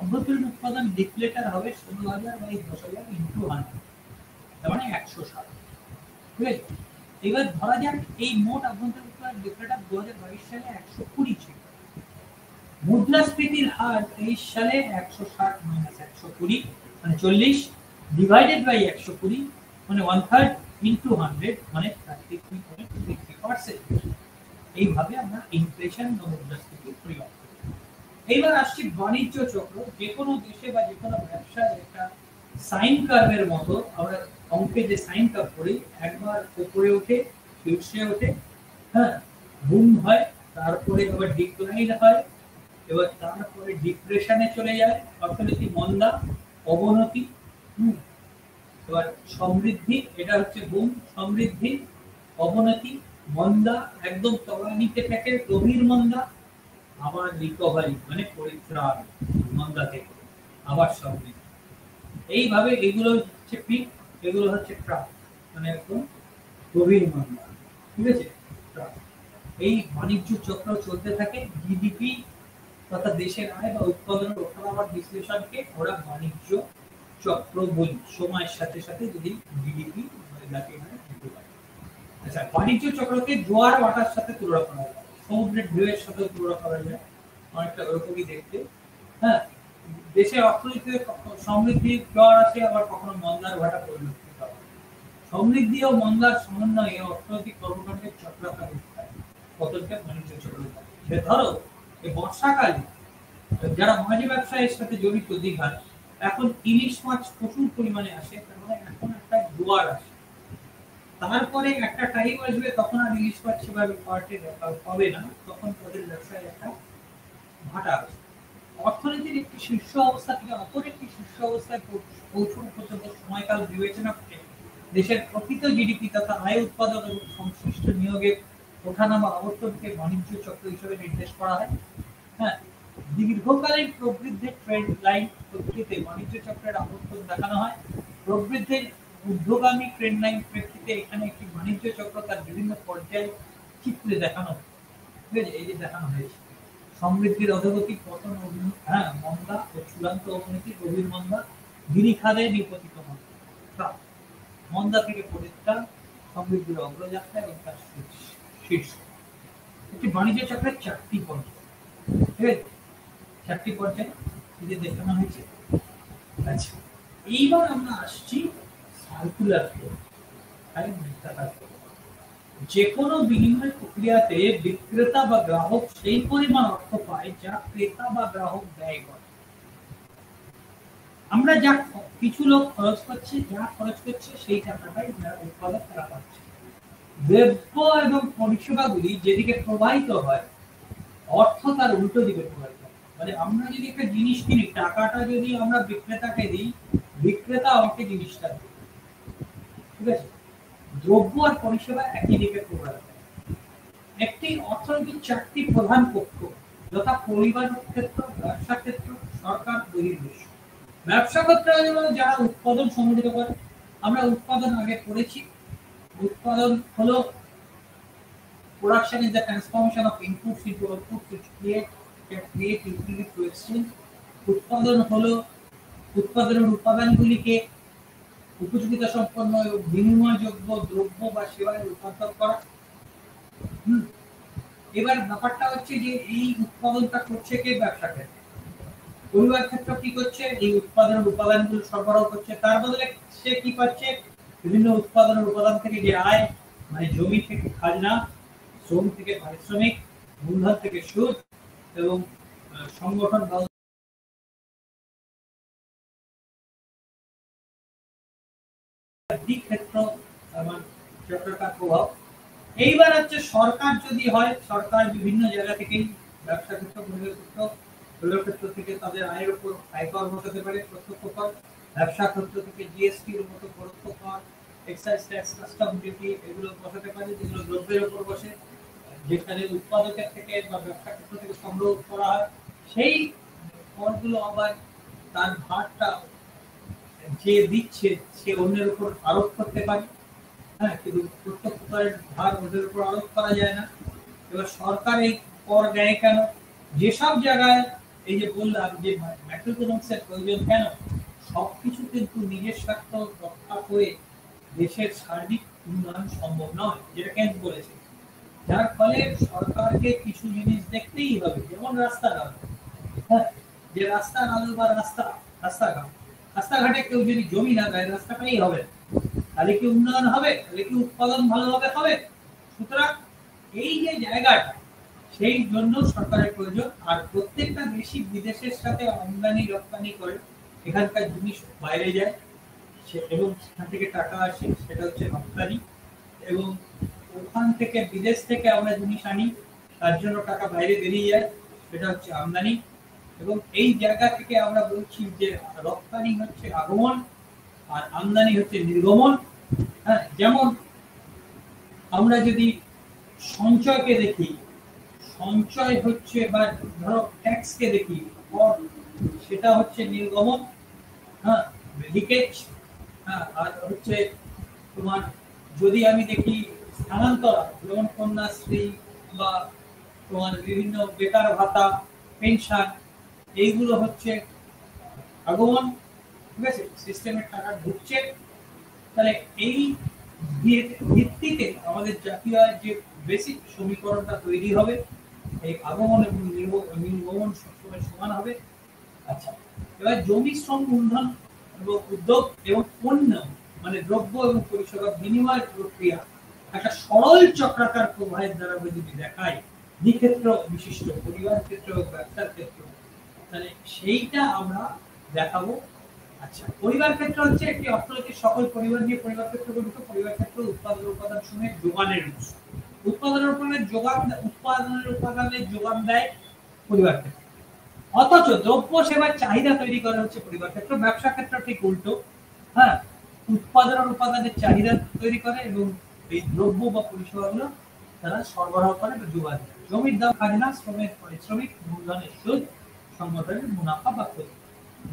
আভ্যন্তরীণ উৎপাদন ডিপ্লেটার হবে 16,000 বাই 10,000 ইনটু 100, তার মানে 160। ঠিক আছে, এবার ধরা যাক এই মোট আভ্যন্তরীণ উৎপাদন ডিপ্লেটার 2022 সালে 120 ছিল। মুদ্রাস্ফীতির হার 23 সালে 160 মাইনাস 120 মানে 40 ডিভাইডেড বাই 120 মানে 1/3 ইনটু 100 মানে 33.33%। এইভাবে আমরা ইনফ্লেশন বা মুদ্রাস্ফীতি পরিমাপ করি। এইবার আসছি বাণিজ্য চক্র। যে কোনো দেশে বা যে কোনো ব্যবসায় একটা সাইন কার্ভের মতো আমরা অঙ্কে যে সাইন কার্ভ করি, একবার উপরে ওঠে, শীর্ষে ওঠে, হ্যাঁ, বুম হয়, তারপরে আবার ডিক্লাইন হয়, এবার তারপরে ডিপ্রেশনে চলে যায়, অর্থনীতি মন্দা, অবনতি, এবার সমৃদ্ধি, এটা হচ্ছে বুম, সমৃদ্ধি, অবনতি, মন্দা, একদম তলানিতে থাকে, গভীর মন্দা, আবার রিকভারি মানে পরিত্রাণ মন্দা থেকে, আবার সমৃদ্ধি। এইভাবে এগুলো হচ্ছে পিক, এগুলো হচ্ছে ট্রাফ, মানে একদম গভীর মন্দা, ঠিক আছে। এই বাণিজ্য চক্র চলতে থাকে। জিডিপি তথা দেশের আয় বা উৎপাদনের ওঠানামার বিশ্লেষণকে ওরা বাণিজ্য চক্র বলি, সময়ের সাথে সাথে যদি জিডিপি আচ্ছা, বাণিজ্য চক্রকে জোয়ার ভাটার সাথে তুলনা করা যায়, সমুদ্রের ঢেউয়ের সাথে তুলনা করা যায়, অনেকটা ওরকমই দেখতে। হ্যাঁ, দেশের অর্থনীতিতে সমৃদ্ধি জোয়ার আসে, আবার কখনো মন্দার ভাটা পরিলক্ষিত হয়। সমৃদ্ধি ও মন্দার সমন্বয়ে অর্থনৈতিক কর্মকাণ্ডের চক্রাকার পতনকে বাণিজ্য চক্র। সে ধরো এই বর্ষাকালে যারা মাঝি ব্যবসায়ের সাথে জড়িত দীঘায়, এখন ইলিশ মাছ প্রচুর পরিমাণে আসে, তার মানে এখন একটা জোয়ার আসে। তারপরে একটা টাইম আসবে তখন আর ইলিশ মাছ সেভাবে পাবে না, তখন তাদের ব্যবসায় একটা ভাটা আসবে। অর্থনীতির একটি শীর্ষ অবস্থা থেকে অপর একটি শীর্ষ অবস্থায় পৌঁছানো পর্যন্ত সময়কাল বিবেচনা করে দেশের প্রকৃত জিডিপি তথা আয় উৎপাদন এবং সংশ্লিষ্ট নিয়োগের ওঠানামা আবর্তনকে বাণিজ্য চক্র হিসেবে নির্দেশ করা হয়। হ্যাঁ, দীর্ঘকালীন প্রবৃদ্ধির ট্রেন্ড লাইন পদ্ধতিতে বাণিজ্য চক্রের আবর্তন দেখানো হয়। প্রবৃদ্ধির ঊর্ধ্বগামী ট্রেন্ড লাইন প্রেক্ষিতে এখানে একটি বাণিজ্য চক্র তার বিভিন্ন পর্যায়ে চিত্রে দেখানো হয়। ঠিক আছে, এই যে দেখানো হয়েছে সমৃদ্ধির অধোগতি, পতন, হ্যাঁ, মন্দা ও চূড়ান্ত অবনতি, গভীর মন্দা, গিরিখাদে নিপতিত মন্দা, মন্দা থেকে পরিত্রাণ, সমৃদ্ধির অগ্রযাত্রা এবং তার শীর্ষ। একটি বাণিজ্য চক্রের চারটি পর্যায়, ঠিক আছে, চারটি পর্যায়ে যে দেখানো হয়েছে। আচ্ছা, এইবার আমরা আসছি সার্কুলার ফ্লো। যে কোনো বিনিময় প্রক্রিয়াতে বিক্রেতা বা গ্রাহক সেই পরিমাণ অর্থ পায় যা ক্রেতা বা গ্রাহক ব্যয় করে। আমরা যা কিছু লোক খরচ করছে, যা খরচ করছে সেই টাকাটাই উৎপাদক তারা পাচ্ছে। দ্রব্য এবং পরিষেবাগুলি যেদিকে প্রবাহিত হয়, অর্থ তার উল্টো দিকে প্রবাহিত হয়। মানে আমরা যদি একটা জিনিস কিনি, টাকাটা যদি আমরা বিক্রেতাকে দিই, বিক্রেতা আমাকে জিনিসটা দেয়, ঠিক আছে। দ্রব্য আর পরিষেবা একই দিকে প্রবাহিত। একটি অর্থনীতির চারটি প্রধান পক্ষ, যথা পরিবার ক্ষেত্র, ব্যবসা ক্ষেত্র, সরকার, বহির্বিশ্ব। ব্যবসা ক্ষেত্রে যারা উৎপাদন সংগঠিত করে, আমরা উৎপাদন আগে পড়েছি। উৎপাদন হলো production is the transformation of inputs into outputs which create utility to exchange. উৎপাদন হলো উৎপাদনের উপাদানগুলিকে উপযোগিতা সম্পন্ন এবং বিনিময়যোগ্য দ্রব্য বা সেবায় রূপান্তর করা। এবার ব্যাপারটা হচ্ছে যে এই উৎপাদনটা করছে কে? ব্যবসা ক্ষেত্রে। পরিবার ক্ষেত্র কি করছে? এই উৎপাদনের উপাদানগুলো সরবরাহ করছে, তার বদলে সে কি পাচ্ছে? বিভিন্ন উৎপাদনের উপাদান থেকে যে আয়, মানে জমি থেকে খাজনা, শ্রম থেকে পারিশ্রমিক, মূলধন থেকে সুদ এবং সংগঠন ক্ষেত্র চক্রাকার প্রভাব। এইবার হচ্ছে সরকার যদি হয়, সরকার বিভিন্ন জায়গা থেকেই ব্যবসা ক্ষেত্র, পরিবার ক্ষেত্র থেকে তাদের আয়ের উপর আয়কর বসাতে পারে, প্রত্যক্ষ কর। ব্যবসা ক্ষেত্র থেকে জিএসটির মতো পরোক্ষ কর, এক্সাইজ ট্যাক্স, কাস্টম ডিউটি এগুলো বসাতে পারে, যেগুলো দ্রব্যের উপর বসে, যেখানে উৎপাদকের থেকে বা ব্যবসা ক্ষেত্র থেকে সংগ্রহ করা হয়। সেই করগুলো আবার তার ভারটা যে দিচ্ছে সে অন্যের উপর আরোপ করতে পারে। হ্যাঁ, কিন্তু প্রত্যক্ষ করের ভার ওদের উপর আরোপ করা যায় না। এবার সরকার এই কর দেয় কেন? যেসব জায়গায় এই যে বললাম যে ম্যাক্রোইকোনমিক্সের প্রয়োজন কেন, সবকিছু কিন্তু নিজের স্বার্থ রক্ষা করে দেশের সার্বিক উন্নয়ন সম্ভব নয়, যেটা কেন বলেছে। যার ফলে সরকারকে কিছু জিনিস দেখতেই হবে, যেমন রাস্তাঘাট। হ্যাঁ, যে রাস্তার আলো বা রাস্তাঘাটে কেউ যদি জমি না দেয়, রাস্তাটাই হবে, তাহলে কি উন্নয়ন হবে? তাহলে কি উৎপাদন ভালোভাবে হবে? সুতরাং এই যে জায়গাটা, সেই জন্য সরকারের প্রয়োজন। আর প্রত্যেকটা দেশই বিদেশের সাথে আমদানি রপ্তানি করে, এখানকার জিনিস বাইরে যায়, এবং সেখান থেকে টাকা আসে সেটা হচ্ছে রপ্তানি, এবং ওখান থেকে বিদেশ থেকে আমরা জিনিস আনি তার জন্য টাকা বাইরে বেরিয়ে যায় সেটা হচ্ছে আমদানি। এবং এই জায়গা থেকে আমরা বলছি যে রপ্তানি হচ্ছে আগমন আর আমদানি হচ্ছে নির্গমন। হ্যাঁ, যেমন আমরা যদি সঞ্চয়কে দেখি, সঞ্চয় হচ্ছে বা ধরো ট্যাক্সকে দেখি, সেটা হচ্ছে নির্গমন, হ্যাঁ, লিকেজ। হ্যাঁ, আর হচ্ছে তোমার যদি আমি দেখি স্থানান্তর, যেমন কন্যাশ্রী বা তোমার বিভিন্ন বেকার ভাতা, পেনশন, এইগুলো হচ্ছে আগমন। ঠিক আছে, সিস্টেমের টাকা ঢুকছে। তাহলে এই ভিত্তিতে আমাদের জাতীয় আয়ের যে বেসিক সমীকরণটা তৈরি হবে, এই আগমন এবং নির্গমন সবসময় সমান হবে। আচ্ছা, এবার জমি, শ্রম, মূলধন এবং উদ্যোগ এবং পণ্য মানে দ্রব্য এবং পরিষেবা বিনিময় প্রক্রিয়া একটা সরল চক্রাকার প্রবাহের দ্বারা যদি দেখায়, দ্বিক্ষেত্র বিশিষ্ট পরিবার ক্ষেত্র এবং ব্যবসার ক্ষেত্র, তাহলে সেইটা আমরা দেখাবো। আচ্ছা, পরিবার ক্ষেত্র হচ্ছে একটি অর্থনীতির সকল পরিবার নিয়ে পরিবার ক্ষেত্র গঠিত। পরিবার ক্ষেত্র উৎপাদন উপাদান সমূহের যোগানের উৎস। উৎপাদনের উপাদানের যোগান দেয় পরিবার ক্ষেত্র। অথচ দ্রব্য সেবার চাহিদা তৈরি করা হচ্ছে পরিবার ক্ষেত্র। ব্যবসা ক্ষেত্র ঠিক উল্টো। হ্যাঁ, উৎপাদনের উপাদানের চাহিদা তৈরি করে এবং এই দ্রব্য বা পরিষেবাগুলো তারা সরবরাহ করে বা যোগান দেয়। জমির দাম, খাজনা, শ্রমের পারিশ্রমিক, মূলধনের সুদ, সংগঠনের মুনাফা বা ক্ষতি।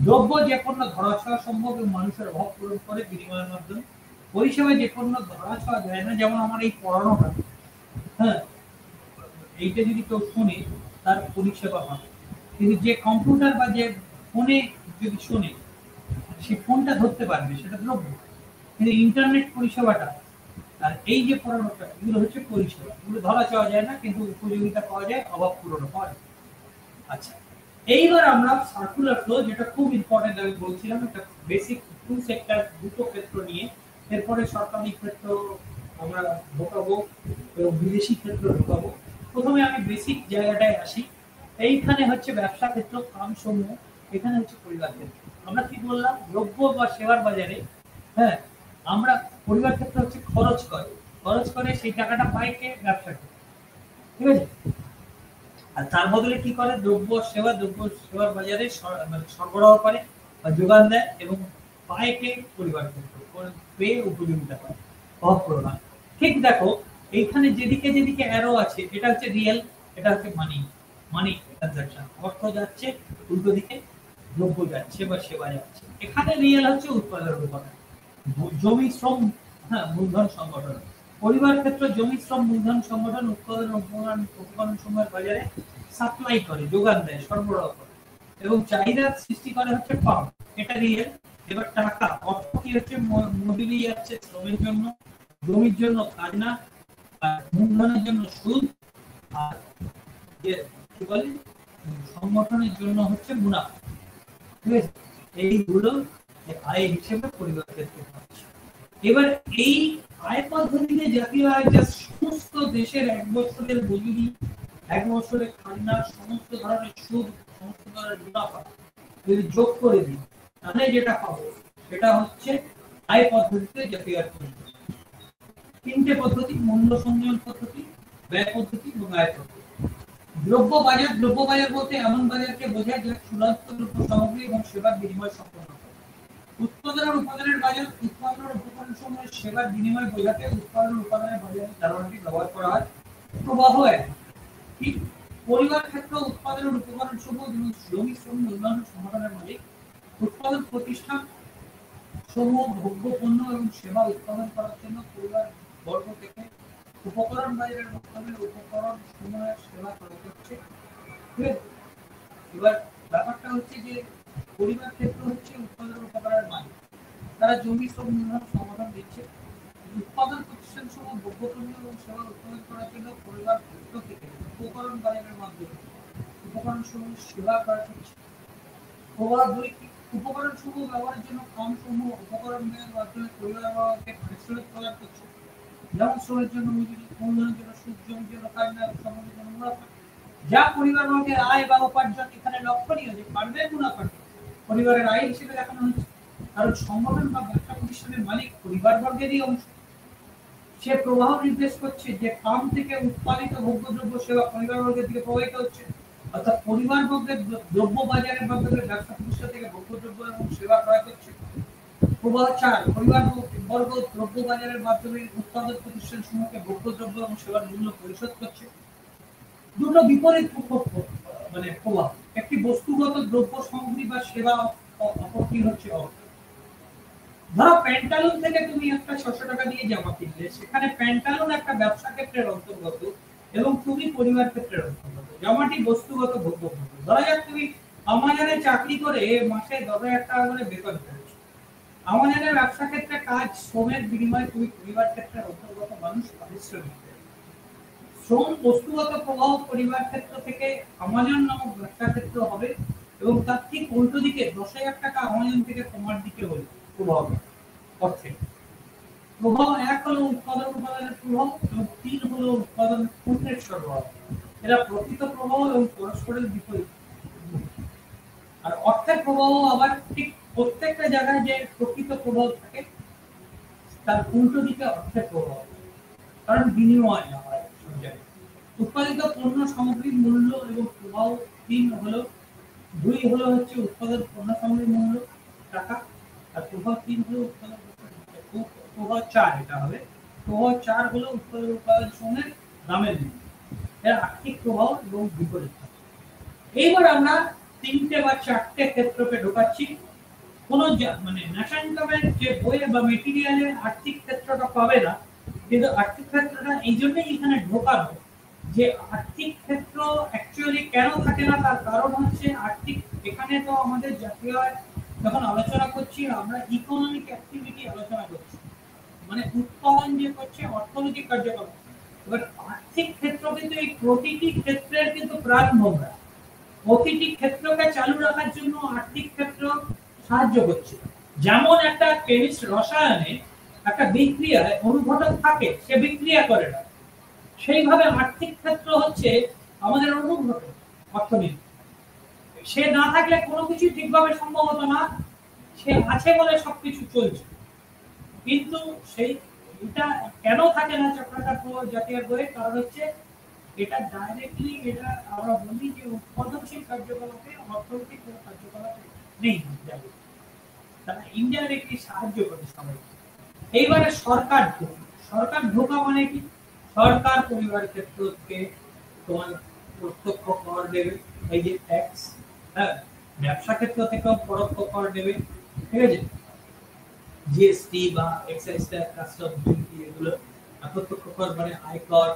দ্রব্য যে পণ্য ধরা ছোঁয়া সম্ভব এবং মানুষের অভাব পূরণ করে বিনিময়ের মাধ্যমে। পরিষেবা যে পণ্য ধরা ছোঁয়া যায় না, যেমন আমার এই পড়ানোটা, হ্যাঁ, এইটা যদি কেউ শোনে তার পরিষেবা হবে। কিন্তু যে কম্পিউটার বা যে ফোনে যদি শোনে, সে ফোনটা ধরতে পারবে, সেটা দ্রব্য। কিন্তু ইন্টারনেট পরিষেবাটা আর এই যে পড়ানোটা, এগুলো হচ্ছে পরিষেবা। এগুলো ধরা চাওয়া যায় না, কিন্তু উপযোগিতা পাওয়া যায়, অভাব পূরণ হয়। আচ্ছা, এইবার আমরা সার্কুলার ফ্লো, যেটা খুব ইম্পর্টেন্ট আমি বলছিলাম, একটা বেসিক টু সেক্টর, দুটো ক্ষেত্র নিয়ে, এরপরে সরকারি ক্ষেত্র আমরা ঢোকাবো এবং বিদেশি ক্ষেত্র ঢোকাবো। প্রথমে আমি বেসিক জায়গাটায় আসি। এইখানে হচ্ছে ব্যবসা ক্ষেত্র, কাম সমূহ, এখানে হচ্ছে পরিবার ক্ষেত্র। আমরা কি বললাম, দ্রব্য বা সেবার বাজারে, হ্যাঁ, আমরা পরিবার ক্ষেত্র হচ্ছে খরচ করে সেই টাকাটা পায় কে? ব্যবসা ক্ষেত্র। ঠিক আছে, আর তার বদলে কি করে? দ্রব্য সেবার বাজারে মানে সরবরাহ করে বা যোগান দেয় এবং পায় কে? পরিবার ক্ষেত্র। পেয়ে উপযোগিতা পায়, অভাব পূরণ হয়। ঠিক দেখো, এইখানে যেদিকে যেদিকে অ্যারো আছে, এটা হচ্ছে রিয়েল, এটা হচ্ছে মানি ট্রানজাকশন, অর্থ যাচ্ছে, উল্টো দিকে দ্রব্য যাচ্ছে বা সেবা যাচ্ছে। এখানে রিয়েল হচ্ছে উৎপাদনের উপাদান, জমি, শ্রম, হ্যাঁ, মূলধন সংগঠন। পরিবার ক্ষেত্র জমি, শ্রম, মূলধন সংগঠন উৎপাদন উপকরণ সমূহের বাজারে সাপ্লাই করে, যোগান দেয়, সরবরাহ করে এবং চাহিদা সৃষ্টি করে হচ্ছে পাম্প, এটা রিয়েল। এবার টাকা, অর্থ কি হচ্ছে? মজুরি যাচ্ছে শ্রমের জন্য, জমির জন্য খাজনা, আর মূলধনের জন্য সুদ, আর যে কি বলে সংগঠনের জন্য হচ্ছে মুনাফা। ঠিক আছে, এইগুলো আয় হিসেবে পরিবার ক্ষেত্রে পাচ্ছে। এবার এই আয় পদ্ধতিতে জাতীয় আয় যা সমস্ত দেশের এক বছরের মজুরি, এক বছরের খাজনা, সমস্ত ধরনের সুদ, সমস্ত ধরনের মুনাফা যদি যোগ করে দিই, তাহলে যেটা পাবো সেটা হচ্ছে আয় পদ্ধতিতে জাতীয় আয় পদ্ধতি। তিনটে পদ্ধতি: মূল্য সংযোজন পদ্ধতি, ব্যয় পদ্ধতি এবং আয় পদ্ধতি। দ্রব্য বাজার বলতে এমন বাজারকে বোঝায় যা চূড়ান্ত দ্রব্য সামগ্রী এবং সেবার বিনিময় সম্পন্ন করে। উৎপাদন আর উপাদানের বাজার, উৎপাদন আর উপকরণ সমূহের সেবার বিনিময় বোঝাতে উৎপাদন উপাদানের বাজারের ধারণাটি ব্যবহার করা হয়। প্রবাহ এক। ঠিক পরিবার ক্ষেত্র উৎপাদনের উপকরণ সমূহ এবং জমি, শ্রম, মূলধন সংগঠনের মালিক। উৎপাদন প্রতিষ্ঠান সমূহ ভোগ্য পণ্য এবং সেবা উৎপাদন করার জন্য পরিবার বর্গ থেকে উপকরণ বাজারের মাধ্যমে উপকরণ সমূহের সেবা করা হচ্ছে। এবার ব্যাপারটা হচ্ছে যে পরিবার ক্ষেত্র হচ্ছে উৎপাদন উপকরণের মালিক, তারা জমি, শ্রম, মূলধন সংগঠন দিচ্ছে। উৎপাদন প্রতিষ্ঠান সমূহ ভোগ্য পণ্য এবং সেবা উৎপাদন করার জন্য পরিবার ক্ষেত্র থেকে উপকরণ বাজারের মাধ্যমে উপকরণ সমূহ সেবা করা হচ্ছে। প্রভাব দুই, উপকরণ সমূহ ব্যবহারের জন্য কম সমূহ উপকরণ ব্যয়ের মাধ্যমে পরিবারকে পারিশ্রমিক প্রদান করছে, যেমন শ্রমের জন্য মজুরি, মূলধনের জন্য সুদ, জমির জন্য খাজনা, সম্পদের জন্য মুনাফা। যা পরিবারবর্গের আয় বা উপার্জন। এখানে লক্ষণীয় যে পারবে মুনাফা পরিবারের আয় হিসেবে দেখানো হচ্ছে, কারণ সংগঠন বা ব্যবসা প্রতিষ্ঠানের মালিক পরিবারবর্গেরই অংশ। সে প্রবাহ নির্দেশ করছে যে ফার্ম থেকে উৎপাদিত ভোগ্যদ্রব্য সেবা পরিবারবর্গের দিকে প্রবাহিত হচ্ছে, অর্থাৎ পরিবারবর্গের দ্রব্য বাজারের মাধ্যমে ব্যবসা প্রতিষ্ঠান থেকে ভোগ্যদ্রব্য এবং সেবা ক্রয় করছে। প্রবাহ ৪, পরিবারবর্গ দ্রব্য বাজারের মাধ্যমে উৎপাদক প্রতিষ্ঠান সমূহকে ভোগ্যদ্রব্য এবং সেবার মূল্য পরিশোধ করছে। দুটো বিপরীত মানে প্রবাহ, একটি বস্তুগত দ্রব্য সামগ্রী বা সেবা, অপরটি হচ্ছে অর্থ। ধরো প্যান্টালুন থেকে তুমি একটা ৬০০ টাকা দিয়ে জামা কিনলে, সেখানে প্যান্টালুন একটা ব্যবসা ক্ষেত্রের অন্তর্গত এবং তুমি পরিবার ক্ষেত্রের অন্তর্গত। জামাটি বস্তুগত ভোগ্যদ্রব্য। ধরা যাক তুমি আমাজনে চাকরি করে মাসে ১০,০০০ টাকা করে বেতন পেয়েছো। আমাজনের ব্যবসা ক্ষেত্রে কাজ, শ্রমের বিনিময়ে তুমি পরিবার ক্ষেত্রের অন্তর্গত মানুষ পারিশ্রমিক। শ্রম বস্তুগত প্রবাহ পরিবার ক্ষেত্র থেকে আমাজন নামক ব্যবসা ক্ষেত্র হবে এবং তার ঠিক উল্টো দিকে ১০,০০০ টাকা আমাজন থেকে তোমার দিকে হল প্রভাব অর্থে। প্রভাব ১ হলো উৎপাদনের প্রভাব এবং ৩ হলো উৎপাদন পণ্যের সরবরাহ। এরা প্রকৃত প্রভাব এবং পরস্পরের বিপরীত। আর অর্থের প্রভাব আবার ঠিক প্রত্যেকটা জায়গায় যে প্রকৃত প্রভাব থাকে তার উল্টো দিকে অর্থের প্রভাব, কারণ বিনিময় না হয় সব জায়গায়। উৎপাদিত পণ্য সামগ্রীর মূল্য এবং প্রভাব ৩ হলো ২ হলো হচ্ছে উৎপাদন পণ্য সামগ্রীর মূল্য টাকা, আর প্রভাব ৩ হলো উৎপাদন প্রভাব ৪ এটা হবে। প্রভাব ৪ হলো উৎপাদন শ্রমের দামের মূল্য। এর আর্থিক প্রভাব এবং বিপরীত। এইবার আমরা ৩টে বা ৪টে ক্ষেত্রকে ঢোকাচ্ছি। কোন মানে ন্যাশনাল ইনকামের যে বইয়ে বা মেটেরিয়ালে আর্থিক ক্ষেত্রটা পাবে না, কিন্তু আর্থিক ক্ষেত্রটা এই জন্যই এখানে ঢোকানো যে আর্থিক ক্ষেত্র অ্যাকচুয়ালি কেন থাকে না, তার কারণ হচ্ছে আর্থিক, এখানে তো আমাদের জাতীয় যখন আলোচনা করছি আমরা ইকোনমিক অ্যাক্টিভিটি আলোচনা করছি, মানে উৎপাদন যে করছে অর্থনৈতিক কার্যকলাপ। এবার আর্থিক ক্ষেত্র কিন্তু এই প্রতিটি ক্ষেত্রের কিন্তু প্রাণভোমরা। প্রতিটি ক্ষেত্রকে চালু রাখার জন্য আর্থিক ক্ষেত্র সাহায্য করছে। যেমন একটা কেমিস্ট রসায়নে একটা বিক্রিয়ায় অনুঘটক থাকে, সে বিক্রিয়া করে না, সেইভাবে আর্থিক ক্ষেত্র হচ্ছে আমাদের অনুঘটক অর্থনীতি। সে না থাকলে কোনো কিছু ঠিকভাবে সম্ভব হতো না, সে আছে বলে সবকিছু চলছে। কিন্তু সেই এটা কেন থাকে না চক্রাকার প্রভাব জাতীয় বইয়ে, কারণ হচ্ছে এটা ডাইরেক্টলি এটা আমরা বলি যে উৎপাদনশীল কার্যকলাপে অর্থনৈতিক কোনো কার্যকলাপ নেই, তারা ইনডাইরেক্টলি সাহায্য করে সবাই। এইবারে সরকার ঢোকা মানে কি? সরকার পরিবার ক্ষেত্রকে তোমার প্রত্যক্ষ কর দেবে, এই যে ট্যাক্স, হ্যাঁ, ব্যবসা ক্ষেত্র থেকেও পরোক্ষ কর দেবে, ঠিক আছে, জিএসটি বা এক্সাইজ ট্যাক্স, কাস্টম ডিউটি, এগুলো প্রত্যক্ষ কর মানে আয়কর,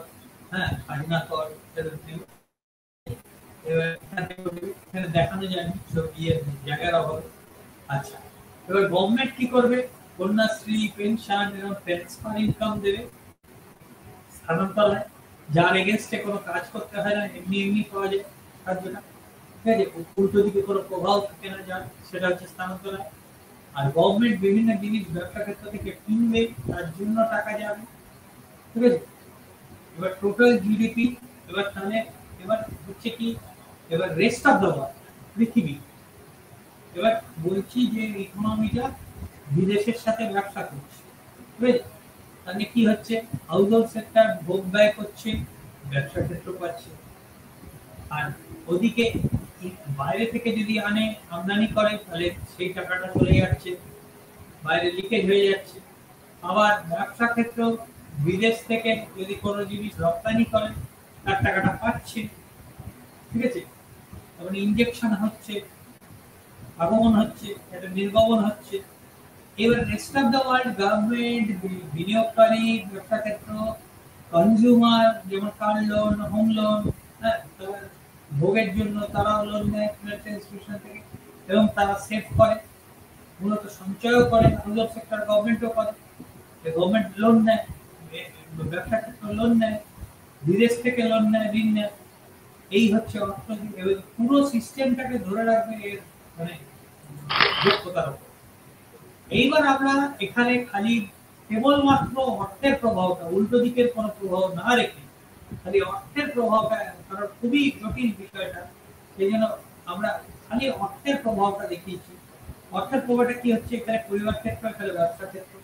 হ্যাঁ, খাজনা কর, এখানে দেখানো যায় না সব জায়গার অভাব। আচ্ছা, এবার গভর্নমেন্ট কি করবে? কন্যাশ্রী, পেনশন এবং ট্রান্সফার ইনকাম দেবে স্থানান্তরায়, যার এগেনস্টে কোনো কাজ করতে হয় না, এমনি পাওয়া যায় কার্যটা, ঠিক আছে, উল্টো দিকে কোনো প্রভাব থাকে না যার, সেটা হচ্ছে স্থানান্তরায়। আর গভর্নমেন্ট বিভিন্ন জিনিস ব্যবসা ক্ষেত্র থেকে কিনবে, তার জন্য টাকা যাবে, ঠিক আছে। এবার টোটাল জিডিপি, এবার তাহলে এবার হচ্ছে কি, এবার রেস্ট অফ দ্য ওয়ার্ল্ড, পৃথিবী, এবার বলছি যে ইকোনমিটা বিদেশের সাথে ব্যবসা করছে, ঠিক আছে, তাহলে কি হচ্ছে, হাউসহোল্ড সেক্টর ভোগ ব্যয় করছে, ব্যবসা ক্ষেত্র পাচ্ছে। আর ওদিকে বাইরে থেকে যদি আনে, আমদানি করে, তাহলে সেই টাকাটা চলে যাচ্ছে, বাইরে লিকেজ হয়ে যাচ্ছে। আবার ব্যবসা ক্ষেত্র বিদেশ থেকে যদি কোনো জিনিস রপ্তানি করে, তার টাকাটা পাচ্ছে, ঠিক আছে, তখন ইনজেকশন হচ্ছে, আগমন হচ্ছে, এটা নির্গমন হচ্ছে। এবার rest of the world government, বিনিয়োগকারী, ব্যবসা ক্ষেত্র, কনজিউমার, যেমন কার লোন, হোম লোন, হ্যাঁ, ভোগের জন্য তারাও লোন নেয় ফিনান্সিয়াল ইনস্টিটিউশন থেকে, এবং তারা সেভ করে, মূলত সঞ্চয়ও করে, হাউসহোল্ড সেক্টর গভর্নমেন্টও করে, গভর্নমেন্ট লোন নেয়, ব্যবসা ক্ষেত্র লোন নেয়, বিদেশ থেকে লোন নেয়, ঋণ নেয়। এই হচ্ছে অর্থনীতি, এবং পুরো সিস্টেমটাকে ধরে রাখবে এর মানে দক্ষতার উপর। এইবার আমরা এখানে খালি কেবলমাত্র অর্থের প্রভাবটা, উল্টো দিকের কোনো প্রভাব না রেখে খালি অর্থের প্রভাবটা, কারণ খুবই জটিল বিষয়টা, সেই জন্য আমরা খালি অর্থের প্রভাবটা দেখিয়েছি। অর্থের প্রভাবটা কি হচ্ছে এখানে পরিবার ক্ষেত্র, এখানে ব্যবসা ক্ষেত্র।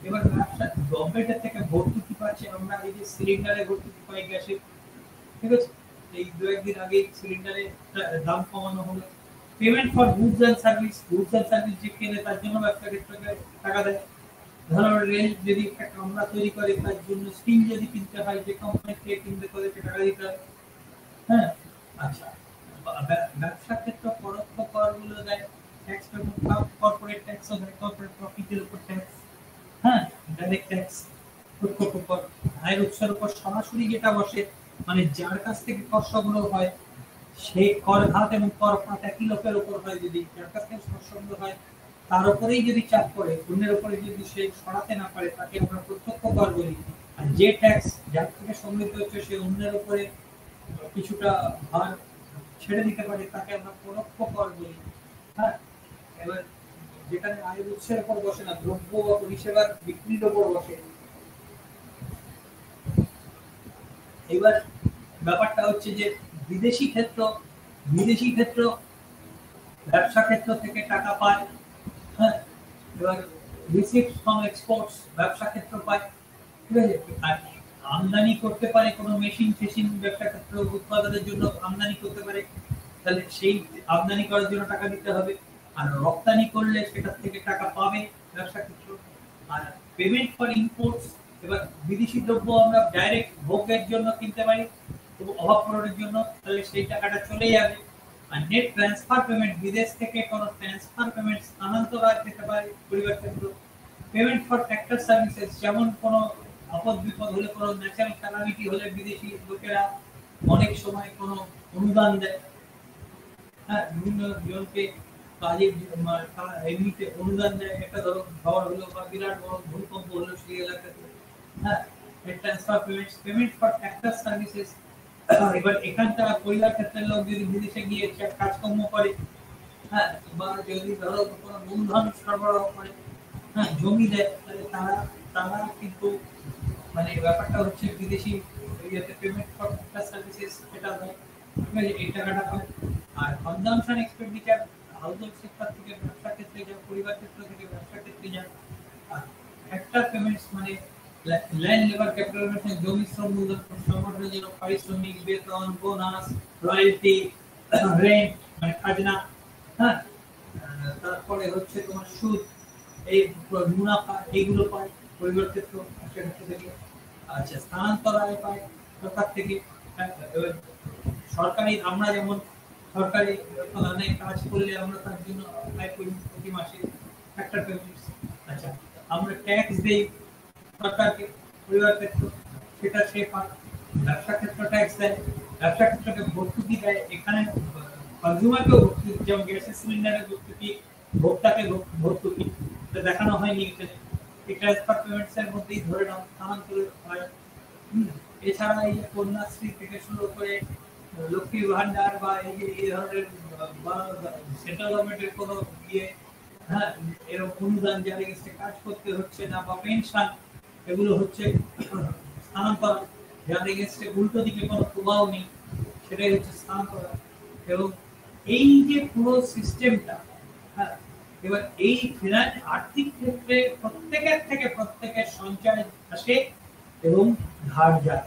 এবার ব্যবসা গভর্নমেন্টের থেকে ভর্তুকি পাচ্ছে, আমরা এই যে সিলিন্ডারে ভর্তুকি পাই গ্যাসের, ঠিক আছে, এই দু একদিন আগে সিলিন্ডারের দাম কমানো হলো। Payment for goods and service, goods and service যে কেনে তার জন্য ব্যবসা ক্ষেত্রকে টাকা দেয়। ধরো রেল যদি একটা কামরা তৈরি করে তার জন্য স্টিল যদি কিনতে হয়, যে কোম্পানি থেকে কিনতে করে টাকা দিতে হয়। হ্যাঁ, আচ্ছা, ব্যবসা ক্ষেত্র পরোক্ষ করগুলো দেয়, ট্যাক্স পেমেন্ট, কর্পোরেট ট্যাক্স ও দেয়, কর্পোরেট প্রফিটের উপর ট্যাক্স। হ্যাঁ, ডাইরেক্ট ট্যাক্স, প্রত্যক্ষ কর। আয়ের উৎসের উপর সরাসরি যেটা বসে, মানে যার কাছ থেকে কর সংগ্রহ হয় সেই কর হাত এবং কর পাত একই লোকের উপর হয়, যদি যার কাছ থেকে কর সংগ্রহ হয় তার উপরেই যদি চাপ পড়ে, অন্যের উপরে যদি সে সরাতে না পারে, তাকে আমরা প্রত্যক্ষ কর বলি। আর যে ট্যাক্স যার থেকে সংগৃহীত হচ্ছে সে অন্যের উপরে কিছুটা ভার ছেড়ে দিতে পারে, তাকে আমরা পরোক্ষ কর বলি। হ্যাঁ, এবার যেখানে আয়ের উৎসের উপর বসে না, দ্রব্য বা পরিষেবার বিক্রির উপর বসে। এবার ব্যাপারটা হচ্ছে যে বিদেশি ক্ষেত্র, বিদেশি ক্ষেত্র ব্যবসা ক্ষেত্র থেকে টাকা পায়। হ্যাঁ, এবার রিসিপ্ট ফ্রম এক্সপোর্টস ব্যবসা ক্ষেত্র পায়, ঠিক আছে। আর আমদানি করতে পারে কোনো মেশিন ফেশিন, ব্যবসা ক্ষেত্র উৎপাদনের জন্য আমদানি করতে পারে, তাহলে সেই আমদানি করার জন্য টাকা দিতে হবে। আর রপ্তানি করলে সেটা থেকে টাকা পাবে ব্যবসা ক্ষেত্র। আর পেমেন্ট ফর ইম্পোর্টস, এবার বিদেশি দ্রব্য আমরা ডাইরেক্ট ভোগের জন্য কিনতে পারি এবং অভাব পূরণের জন্য, তাহলে সেই টাকাটা চলে যাবে। আর নেট ট্রান্সফার পেমেন্ট, বিদেশ থেকে কোনো ট্রান্সফার পেমেন্ট স্থানান্তর যেতে পারে পরিবার ক্ষেত্র। পেমেন্ট ফর ফ্যাক্টর সার্ভিসেস, যেমন কোনো আপদ বিপদ হলে, কোনো ন্যাচারাল ক্যালামিটি হলে বিদেশি লোকেরা অনেক সময় কোনো অনুদান দেয়। হ্যাঁ, বিভিন্ন জনকে কাজের এমনিতে অনুদান দেয়। একটা ধরো ঝড় হলো বা বিরাট বড় ভূমিকম্প হলো সেই এলাকাতে, হ্যাঁ, transfer payments, payment for factor services. এবার এখানকার পরিবার ক্ষেত্রের লোক যদি বিদেশে গিয়ে কাজকর্ম করে, হ্যাঁ, বা যদি ধরো কোনো মূলধন সরবরাহ করে, হ্যাঁ, জমি দেয়, তাহলে তারা তারা কিন্তু মানে ব্যাপারটা হচ্ছে বিদেশি ইয়েতে পেমেন্ট ফর ফ্যাক্টর সার্ভিসেস এটা হয়, ঠিক আছে, এই টাকাটা পায়। আর কনজাম্পশন এক্সপেন্ডিচার হাউসহোল্ড সেক্টর থেকে ব্যবসা ক্ষেত্রে যায়, পরিবার ক্ষেত্র থেকে ব্যবসা ক্ষেত্রে যায়। আর ফ্যাক্টর পেমেন্টস মানে ল্যান্ড লেবার ক্যাপিটাল মেশিন, জমি শ্রম মূলধন সংগঠনের জন্য পারিশ্রমিক, বেতন, বোনাস, রয়্যালটি, রেন্ট মানে খাজনা। হ্যাঁ, তারপরে হচ্ছে তোমার সুদ, এই মুনাফা, এইগুলো পায় পরিবার ক্ষেত্র ক্ষেত্র থেকে। আচ্ছা, স্থানান্তর আয় পায় সরকার থেকে। এবার সরকারি, আমরা যেমন সরকারি অনেক কাজ করলে আমরা তার জন্য আয় করি প্রতি মাসে, ফ্যাক্টর পেমেন্টস। আচ্ছা, আমরা ট্যাক্স দেই সরকারকে পরিবার ক্ষেত্র, সেটা সে পায়। ব্যবসা ক্ষেত্র ট্যাক্স দেয়, ব্যবসা ক্ষেত্রকে ভর্তুকি দেয়। এখানে কনজিউমারকেও ভর্তুকি, যেমন গ্যাসের সিলিন্ডারের ভর্তুকি, ভোক্তাকে ভর্তুকি, এটা দেখানো হয়নি এখানে। এই ট্রান্সফার পেমেন্টস এর মধ্যেই ধরে নাও স্থানান্তর হয়। এছাড়া এই যে কন্যাশ্রী থেকে শুরু করে লক্ষ্মী ভান্ডার বা এই যে এই ধরনের সেন্ট্রাল গভর্নমেন্টের কোনো ইয়ে, হ্যাঁ, এরকম অনুদান যারা এসে কাজ করতে হচ্ছে না, বা পেনশন, এগুলো হচ্ছে স্থানান্তর, যারা এসে উল্টো দিকে কোনো প্রভাব নেই, সেটাই হচ্ছে স্থানান্তর। এবং এই যে পুরো সিস্টেমটা, হ্যাঁ, এবার এই ফিনান্স আর্থিক ক্ষেত্রে প্রত্যেকের থেকে প্রত্যেকের সঞ্চয় আসে এবং ধার যায়।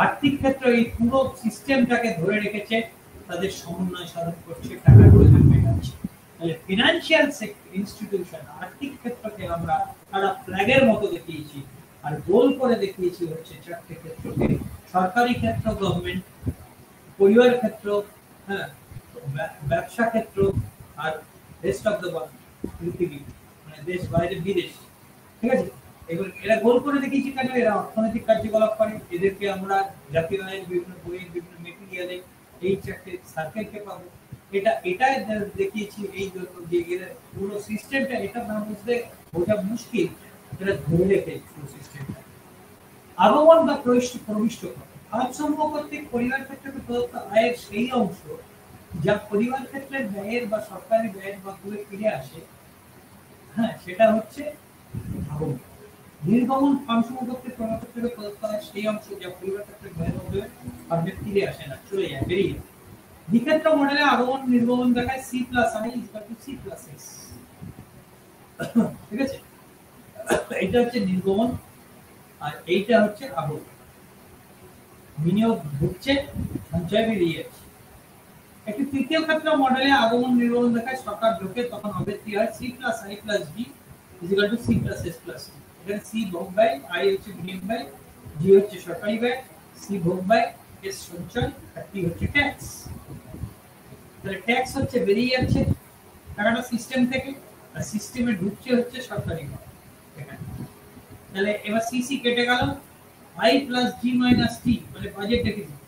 আর্থিক ক্ষেত্রে এই পুরো সিস্টেমটাকে ধরে রেখেছে, তাদের সমন্বয় সাধন করছে, টাকাগুলো জমে যাচ্ছে। তাহলে ফিনান্সিয়াল ইনস্টিটিউশন, আর্থিক ক্ষেত্রকে আমরা সারা ফ্ল্যাগের মতো দেখিয়েছি, আর গোল করে দেখিয়েছি হচ্ছে চারটে ক্ষেত্রকে: সরকারি ক্ষেত্র গভর্নমেন্ট, পরিবার ক্ষেত্র, হ্যাঁ, ব্যবসা ক্ষেত্র, আর রেস্ট অফ দ্য ওয়ার্ল্ড, পৃথিবী মানে দেশ বাইরে বিদেশ, ঠিক আছে। এবার এরা গোল করে দেখিয়েছি কেন? এরা অর্থনৈতিক কার্যকলাপ করে, এদেরকে আমরা জাতীয় আয়ের বিভিন্ন বইয়ের বিভিন্ন মেটেরিয়ালে এই চারটে সার্কেলকে পাবো। এটা দেখিয়েছি এই জন্য যে এর পুরো সিস্টেমটা, এটা না বুঝলে বোঝা মুশকিল, এটা ধরে রেখে পুরো সিস্টেমটা। আগমন বা প্রবিষ্ট ভারসাম্য কর্তৃক পরিবার ক্ষেত্রে প্রদত্ত আয়ের সেই অংশ যা পরিবার ক্ষেত্রের ব্যয়ের বা সরকারি ব্যয়ের মাধ্যমে ফিরে আসে, হ্যাঁ, সেটা হচ্ছে আগমন। নির্গমন ভারসাম্য কর্তৃক পরিবার ক্ষেত্রে প্রদত্ত আয়ের সেই অংশ যা পরিবার ক্ষেত্রের ব্যয়ের মাধ্যমে ফিরে আসে না, চলে যায়, বেরিয়ে যায়। দ্বিক্ষেত্র মডেলে আগমন নির্গমন দেখায় C+I = C+S। ঠিক আছে, এটা হচ্ছে নির্গমন আর এইটা হচ্ছে আগমন। বিনিয়োগ ঢুকছে, সঞ্চয় বেরিয়ে যাচ্ছে। একটি তৃতীয় ক্ষেত্র মডেলে আগমন নির্গমন দেখায় সরকার ঢোকে, তখন অবধি হয় C plus I plus D equal to C plus S plus T. এখানে সি ভোগ ব্যয়, আই হচ্ছে বিনিয়োগ ব্যয়, জি হচ্ছে সরকারি ব্যয়, সি ভোগ ব্যয়, এস সঞ্চয় আর টি হচ্ছে ট্যাক্স। তাহলে ট্যাক্স হচ্ছে বেরিয়ে যাচ্ছে টাকাটা সিস্টেম থেকে, আর সিস্টেমে ঢুকছে হচ্ছে সরকারি ব্যয় এখানে। তাহলে এবার সিসি কেটে গেল, আই প্লাস জি মাইনাস টি মানে বাজেট ডেফিসিট,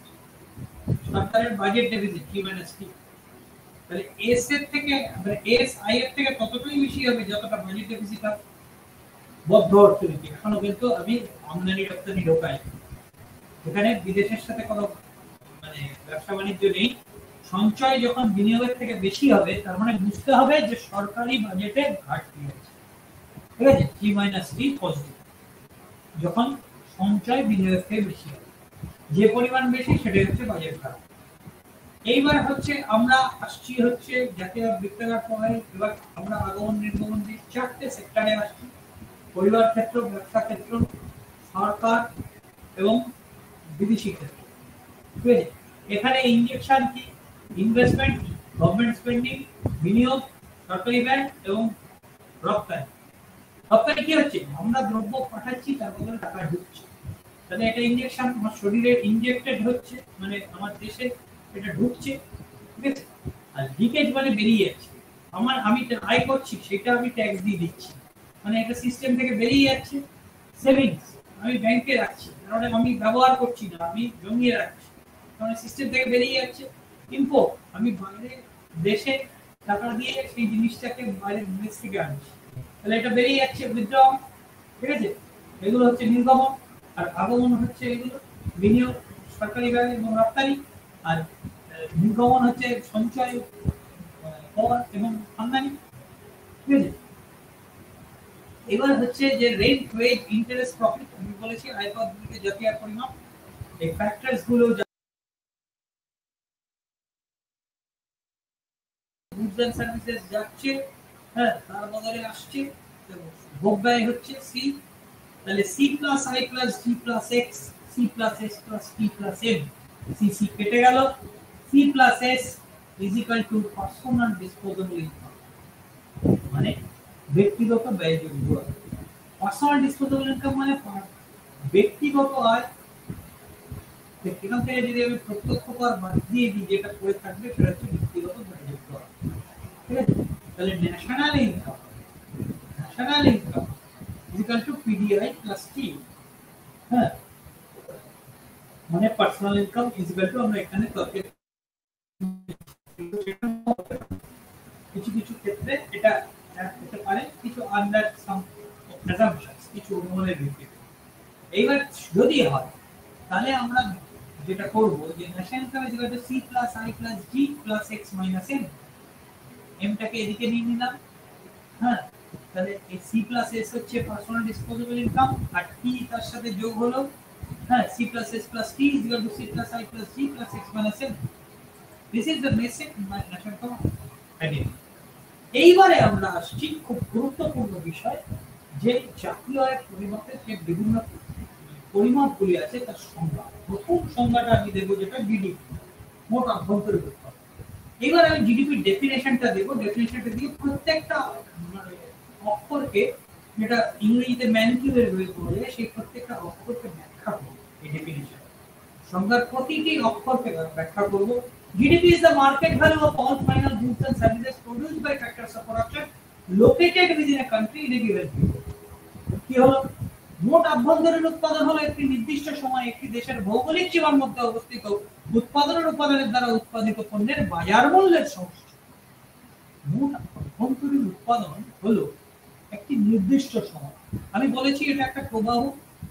সরকারের বাজেট ডেফিসিট জি মাইনাস টি। তাহলে এস এর থেকে মানে এস আই এর থেকে ততটাই বেশি হবে যতটা বাজেট ডেফিসিট হবে। বদ্ধ অর্থনীতি এখনো কিন্তু আমি আমদানি রপ্তানি ঢোকাই, এখানে বিদেশের সাথে কোনো মানে ব্যবসা বাণিজ্য নেই। সঞ্চয় যখন বিনিয়োগের থেকে বেশি হবে তার মানে বুঝতে হবে যে সরকারি বাজেটে ঘাটতি আছে, ঠিক আছে, জি মাইনাস টি পজিটিভ। যখন সঞ্চয় বিনিয়োগের থেকে বেশি হবে, যে পরিমাণ বেশি সেটাই হচ্ছে বাজেট ঘাটতি। এইবার হচ্ছে আমরা আসছি হচ্ছে জাতীয় বৃত্তাকার প্রবাহে। এবার আমরা আগমন নির্গমন দিয়ে চারটে সেক্টরে আসছি: পরিবার ক্ষেত্র, ব্যবসা ক্ষেত্র, সরকার এবং বিদেশি ক্ষেত্র। ঠিক আছে, এখানে ইনজেকশন কি, ইনভেস্টমেন্ট, গভর্নমেন্ট স্পেন্ডিং, বিনিয়োগ, সরকারি ব্যয় এবং রপ্তানি। রপ্তানি কি হচ্ছে, আমরা দ্রব্য পাঠাচ্ছি তার বদলে টাকা ঢুকছে, তাহলে এটা ইনজেকশন, আমার শরীরে ইনজেক্টেড হচ্ছে মানে আমার দেশে এটা ঢুকছে। ঠিক আছে, আর লিকেজ মানে বেরিয়ে যাচ্ছে, আমি আয় করছি সেটা আমি ট্যাক্স দিয়ে দিচ্ছি, মানে এটা সিস্টেম থেকে বেরিয়ে যাচ্ছে। সেভিংস আমি ব্যাংকে রাখছি, কারণ আমি ব্যবহার করছি না, আমি জমিয়ে রাখছি, কারণ সিস্টেম থেকে বেরিয়ে যাচ্ছে। ইম্পোর্ট আমি বাইরে দেশে টাকা দিয়ে সেই জিনিসটাকে বাইরের দেশ থেকে আনছি, তাহলে এটা বেরিয়ে যাচ্ছে, উইথড্রল। ঠিক আছে, এগুলো হচ্ছে নির্গমন। আর আগমন হচ্ছে এগুলো বিনিয়োগ, সরকারি ব্যয় এবং রপ্তানি। আর নির্গমন হচ্ছে সঞ্চয়, কর এবং আমদানি। ঠিক আছে, এবার হচ্ছে যে রেন্ট, ওয়েজ, ইন্টারেস্ট, প্রফিট আমি বলেছি আয় পদ্ধতিতে জাতীয় আয় পরিমাপ। এই ফ্যাক্টরস গুলো গুডস এন্ড সার্ভিসেস যাচ্ছে, হ্যাঁ, তার বদলে আসছে ভোগ ব্যয় হচ্ছে সি। তাহলে C plus I plus G plus X, C plus S plus T plus M, C C কেটে গেল, C plus S is equal to personal disposable income মানে ব্যক্তিগত ব্যয়যোগ্য আয়। পার্সোনাল ডিসপোজেবল ইনকাম মানে ব্যক্তিগত আয়। এখান থেকে যদি আমি প্রত্যক্ষ কর বাদ দিয়ে দিই, যেটা করে থাকবে সেটা হচ্ছে ব্যক্তিগত ব্যয়যোগ্য আয়। ঠিক আছে, তাহলে national income is equal to PDI plus T, হ্যাঁ, মানে personal income is equal to আমরা এখানে তর্কে কিছু কিছু ক্ষেত্রে এটা হতে পারে কিছু আন্ডার সাম অ্যাজাম্পশনস, কিছু অনুমানের ভিত্তিতে। এইবার যদি হয় তাহলে আমরা যেটা করব যে national income is equal to C plus I plus G plus X minus M, এমটাকে এদিকে নিয়ে নিলাম, হ্যাঁ, তাহলে এই C plus S হচ্ছে পার্সোনাল ডিসপোজেবল ইনকাম আর T তার সাথে যোগ হলো, হ্যাঁ, C plus S plus T is equal to C plus I plus G plus X minus M. This is the basic national income idea. এইবারে আমরা আসছি খুব গুরুত্বপূর্ণ বিষয়, যে জাতীয় আয় পরিমাপের যে বিভিন্ন পরিমাপগুলি আছে তার সংজ্ঞা। প্রথম সংজ্ঞাটা আমি দেবো যেটা জিডিপি, মোট অভ্যন্তরীণ উৎপাদন। এবার আমি জিডিপির ডেফিনেশনটা দেব, ডেফিনেশনটা দিয়ে প্রত্যেকটা অক্ষরকে, যেটা ইংরেজিতে ম্যানিকিউরের হয়ে পড়ে সেই প্রত্যেকটা অক্ষরকে ব্যাখ্যা করব। এই ডেফিনেশন সংজ্ঞার প্রতিটি অক্ষরকে ব্যাখ্যা করব। GDP is the market value of all final goods and services produced by factors of production located within a country in a given period. কি হলো, মোট আভ্যন্তরীণ উৎপাদন হলো একটি নির্দিষ্ট সময়ে একটি দেশের ভৌগোলিক সীমার মধ্যে অবস্থিত উৎপাদনের উপাদানের দ্বারা উৎপাদিত পণ্যের বাজার মূল্যের সমষ্টি। মোট আভ্যন্তরীণ উৎপাদন হলো একটি নির্দিষ্ট সময়, আমি বলেছি এটা একটা প্রবাহ,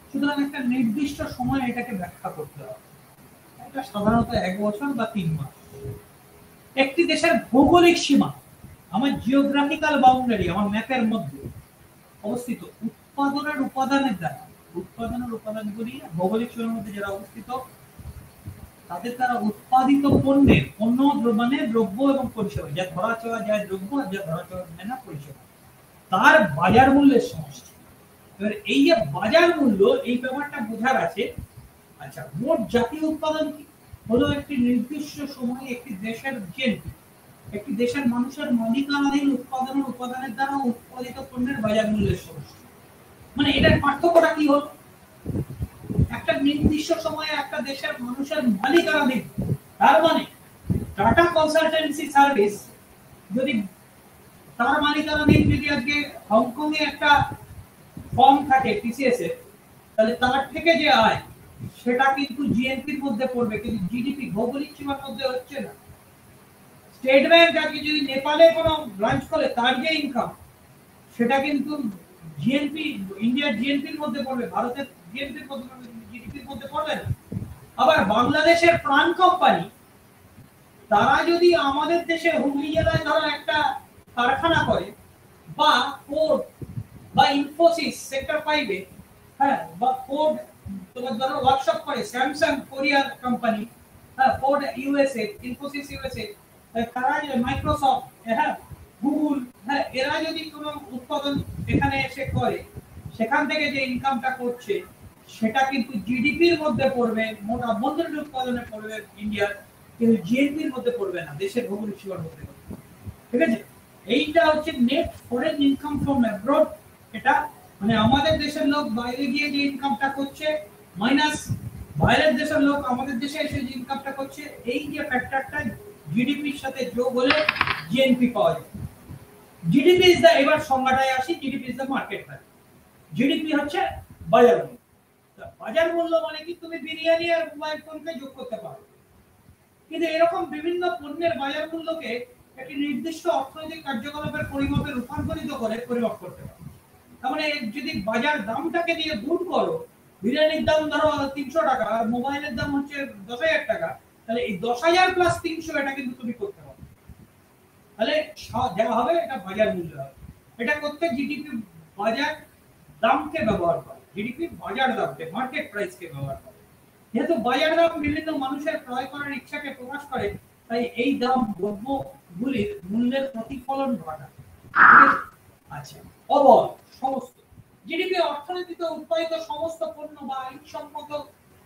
সুতরাং একটা নির্দিষ্ট সময় এটাকে ব্যাখ্যা করতে হবে। এটা সাধারণত 1 বছর বা 3 মাস। একটি দেশের ভৌগোলিক সীমা, আমার জিওগ্রাফিক্যাল বাউন্ডারি, আমার ম্যাপের মধ্যে অবস্থিত উৎপাদনের উপাদানের দ্বারা, উৎপাদনের উপাদানগুলি ভৌগোলিক সীমার মধ্যে যারা অবস্থিত তাদের দ্বারা উৎপাদিত পণ্যের, পণ্য মানে দ্রব্য এবং পরিষেবা, যা ধরা ছোঁয়া যায় দ্রব্য আর যা ধরা ছোঁয়া যায় না পরিষেবা। তার বাজার মূল্যের সমষ্টি। এবার এই যে বাজার মূল্য, এই ব্যাপারটা বোঝার আছে। আচ্ছা, মোট জাতীয় উৎপাদন কি? হলো একটি নির্দিষ্ট সময়ে একটি দেশের জিএনপি, একটি দেশের মানুষের মালিকানাধীন উৎপাদনের দ্বারা উৎপাদিত পণ্যের বাজার মূল্যের সমষ্টি। মানে এটার পার্থক্যটা কি হলো? একটা নির্দিষ্ট সময়ে একটা দেশের মানুষের মালিকানাধীন, তার মানে টাটা কনসালটেন্সি সার্ভিস যদি তার মালিকানাধীন, যদি আজকে হংকং এ একটা ফর্ম থাকে টিসিএস এর, তাহলে তার থেকে যে আয় সেটা কিন্তু জিএনপির মধ্যে পড়বে, কিন্তু জিডিপি ভৌগোলিক সীমার মধ্যে হচ্ছে না। স্টেট ব্যাংক আজকে যদি নেপালে কোনো ব্রাঞ্চ খোলে, তার যে ইনকাম সেটা কিন্তু জিএনপি, ইন্ডিয়ার জিএনপির মধ্যে পড়বে, ভারতের জিএনপির মধ্যে পড়বে, জিডিপির মধ্যে পড়বে না। আবার বাংলাদেশের প্রাণ কোম্পানি, তারা যদি আমাদের দেশে হুগলি জেলায় ধরো একটা কারখানা করে, বা ফোর্ড বা ইনফোসিস সেক্টর 5 এ, হ্যাঁ, বা ফোর্ড তোমার ধরো ওয়ার্কশপ করে, স্যামসাং কোরিয়ার কোম্পানি, হ্যাঁ, ফোর্ড ইউএসএ, ইনফোসিস ইউএসএ, তারা মাইক্রোসফট, হ্যাঁ, গুগল, হ্যাঁ, এরা যদি কোনো উৎপাদন এখানে এসে করে, সেখান থেকে যে ইনকামটা করছে সেটা কিন্তু জিডিপির মধ্যে পড়বে, মোট আভ্যন্তরীণ উৎপাদনে পড়বে ইন্ডিয়ার, কিন্তু জিএনপির মধ্যে পড়বে না, দেশের ভৌগোলিক সীমার মধ্যে। ঠিক আছে, এইটা হচ্ছে net foreign income from abroad. এটা মানে আমাদের দেশের লোক বাইরে গিয়ে যে ইনকামটা করছে, মাইনাস বাইরের দেশের লোক আমাদের দেশে এসে যে ইনকামটা করছে, এই যে ফ্যাক্টরটা জিডিপির সাথে যোগ হলে জিএনপি পাওয়া যায়। জিডিপি ইজ দা, এবার সংজ্ঞাটায় আসি, GDP is the market value. GDP হচ্ছে বাজার মূল্য। বাজার মূল্য মানে কি? তুমি বিরিয়ানি আর মোবাইল ফোনকে যোগ করতে পারো, কিন্তু এরকম বিভিন্ন পণ্যের বাজার মূল্যকে একটি নির্দিষ্ট অর্থনৈতিক কার্যকলাপের পরিমাপে রূপান্তরিত করে পরিমাপ করতে পারো। তার মানে যদি বাজার দামটাকে দিয়ে গুণ করো, বিরিয়ানির দাম ধরো 300 টাকা আর মোবাইলের দাম হচ্ছে 10,000 টাকা, তাহলে এই 10,000 প্লাস 300 এটা কিন্তু তুমি করতে পারো। তাহলে যা হবে এটা বাজার মূল্য হবে। এটা করতে জিডিপি বাজার দামকে ব্যবহার করে, জিডিপি বাজার দামকে, মার্কেট প্রাইসকে ব্যবহার করে। যেহেতু বাজার দাম বিভিন্ন মানুষের ক্রয় করার ইচ্ছাকে প্রকাশ করে, তাই এই দাম দ্রব্যগুলির মূল্যের প্রতিফলন ঘটায়। আচ্ছা, অবল সমস্ত জিডিপি অর্থনীতিতে উৎপাদিত সমস্ত পণ্য বা আইনসম্মত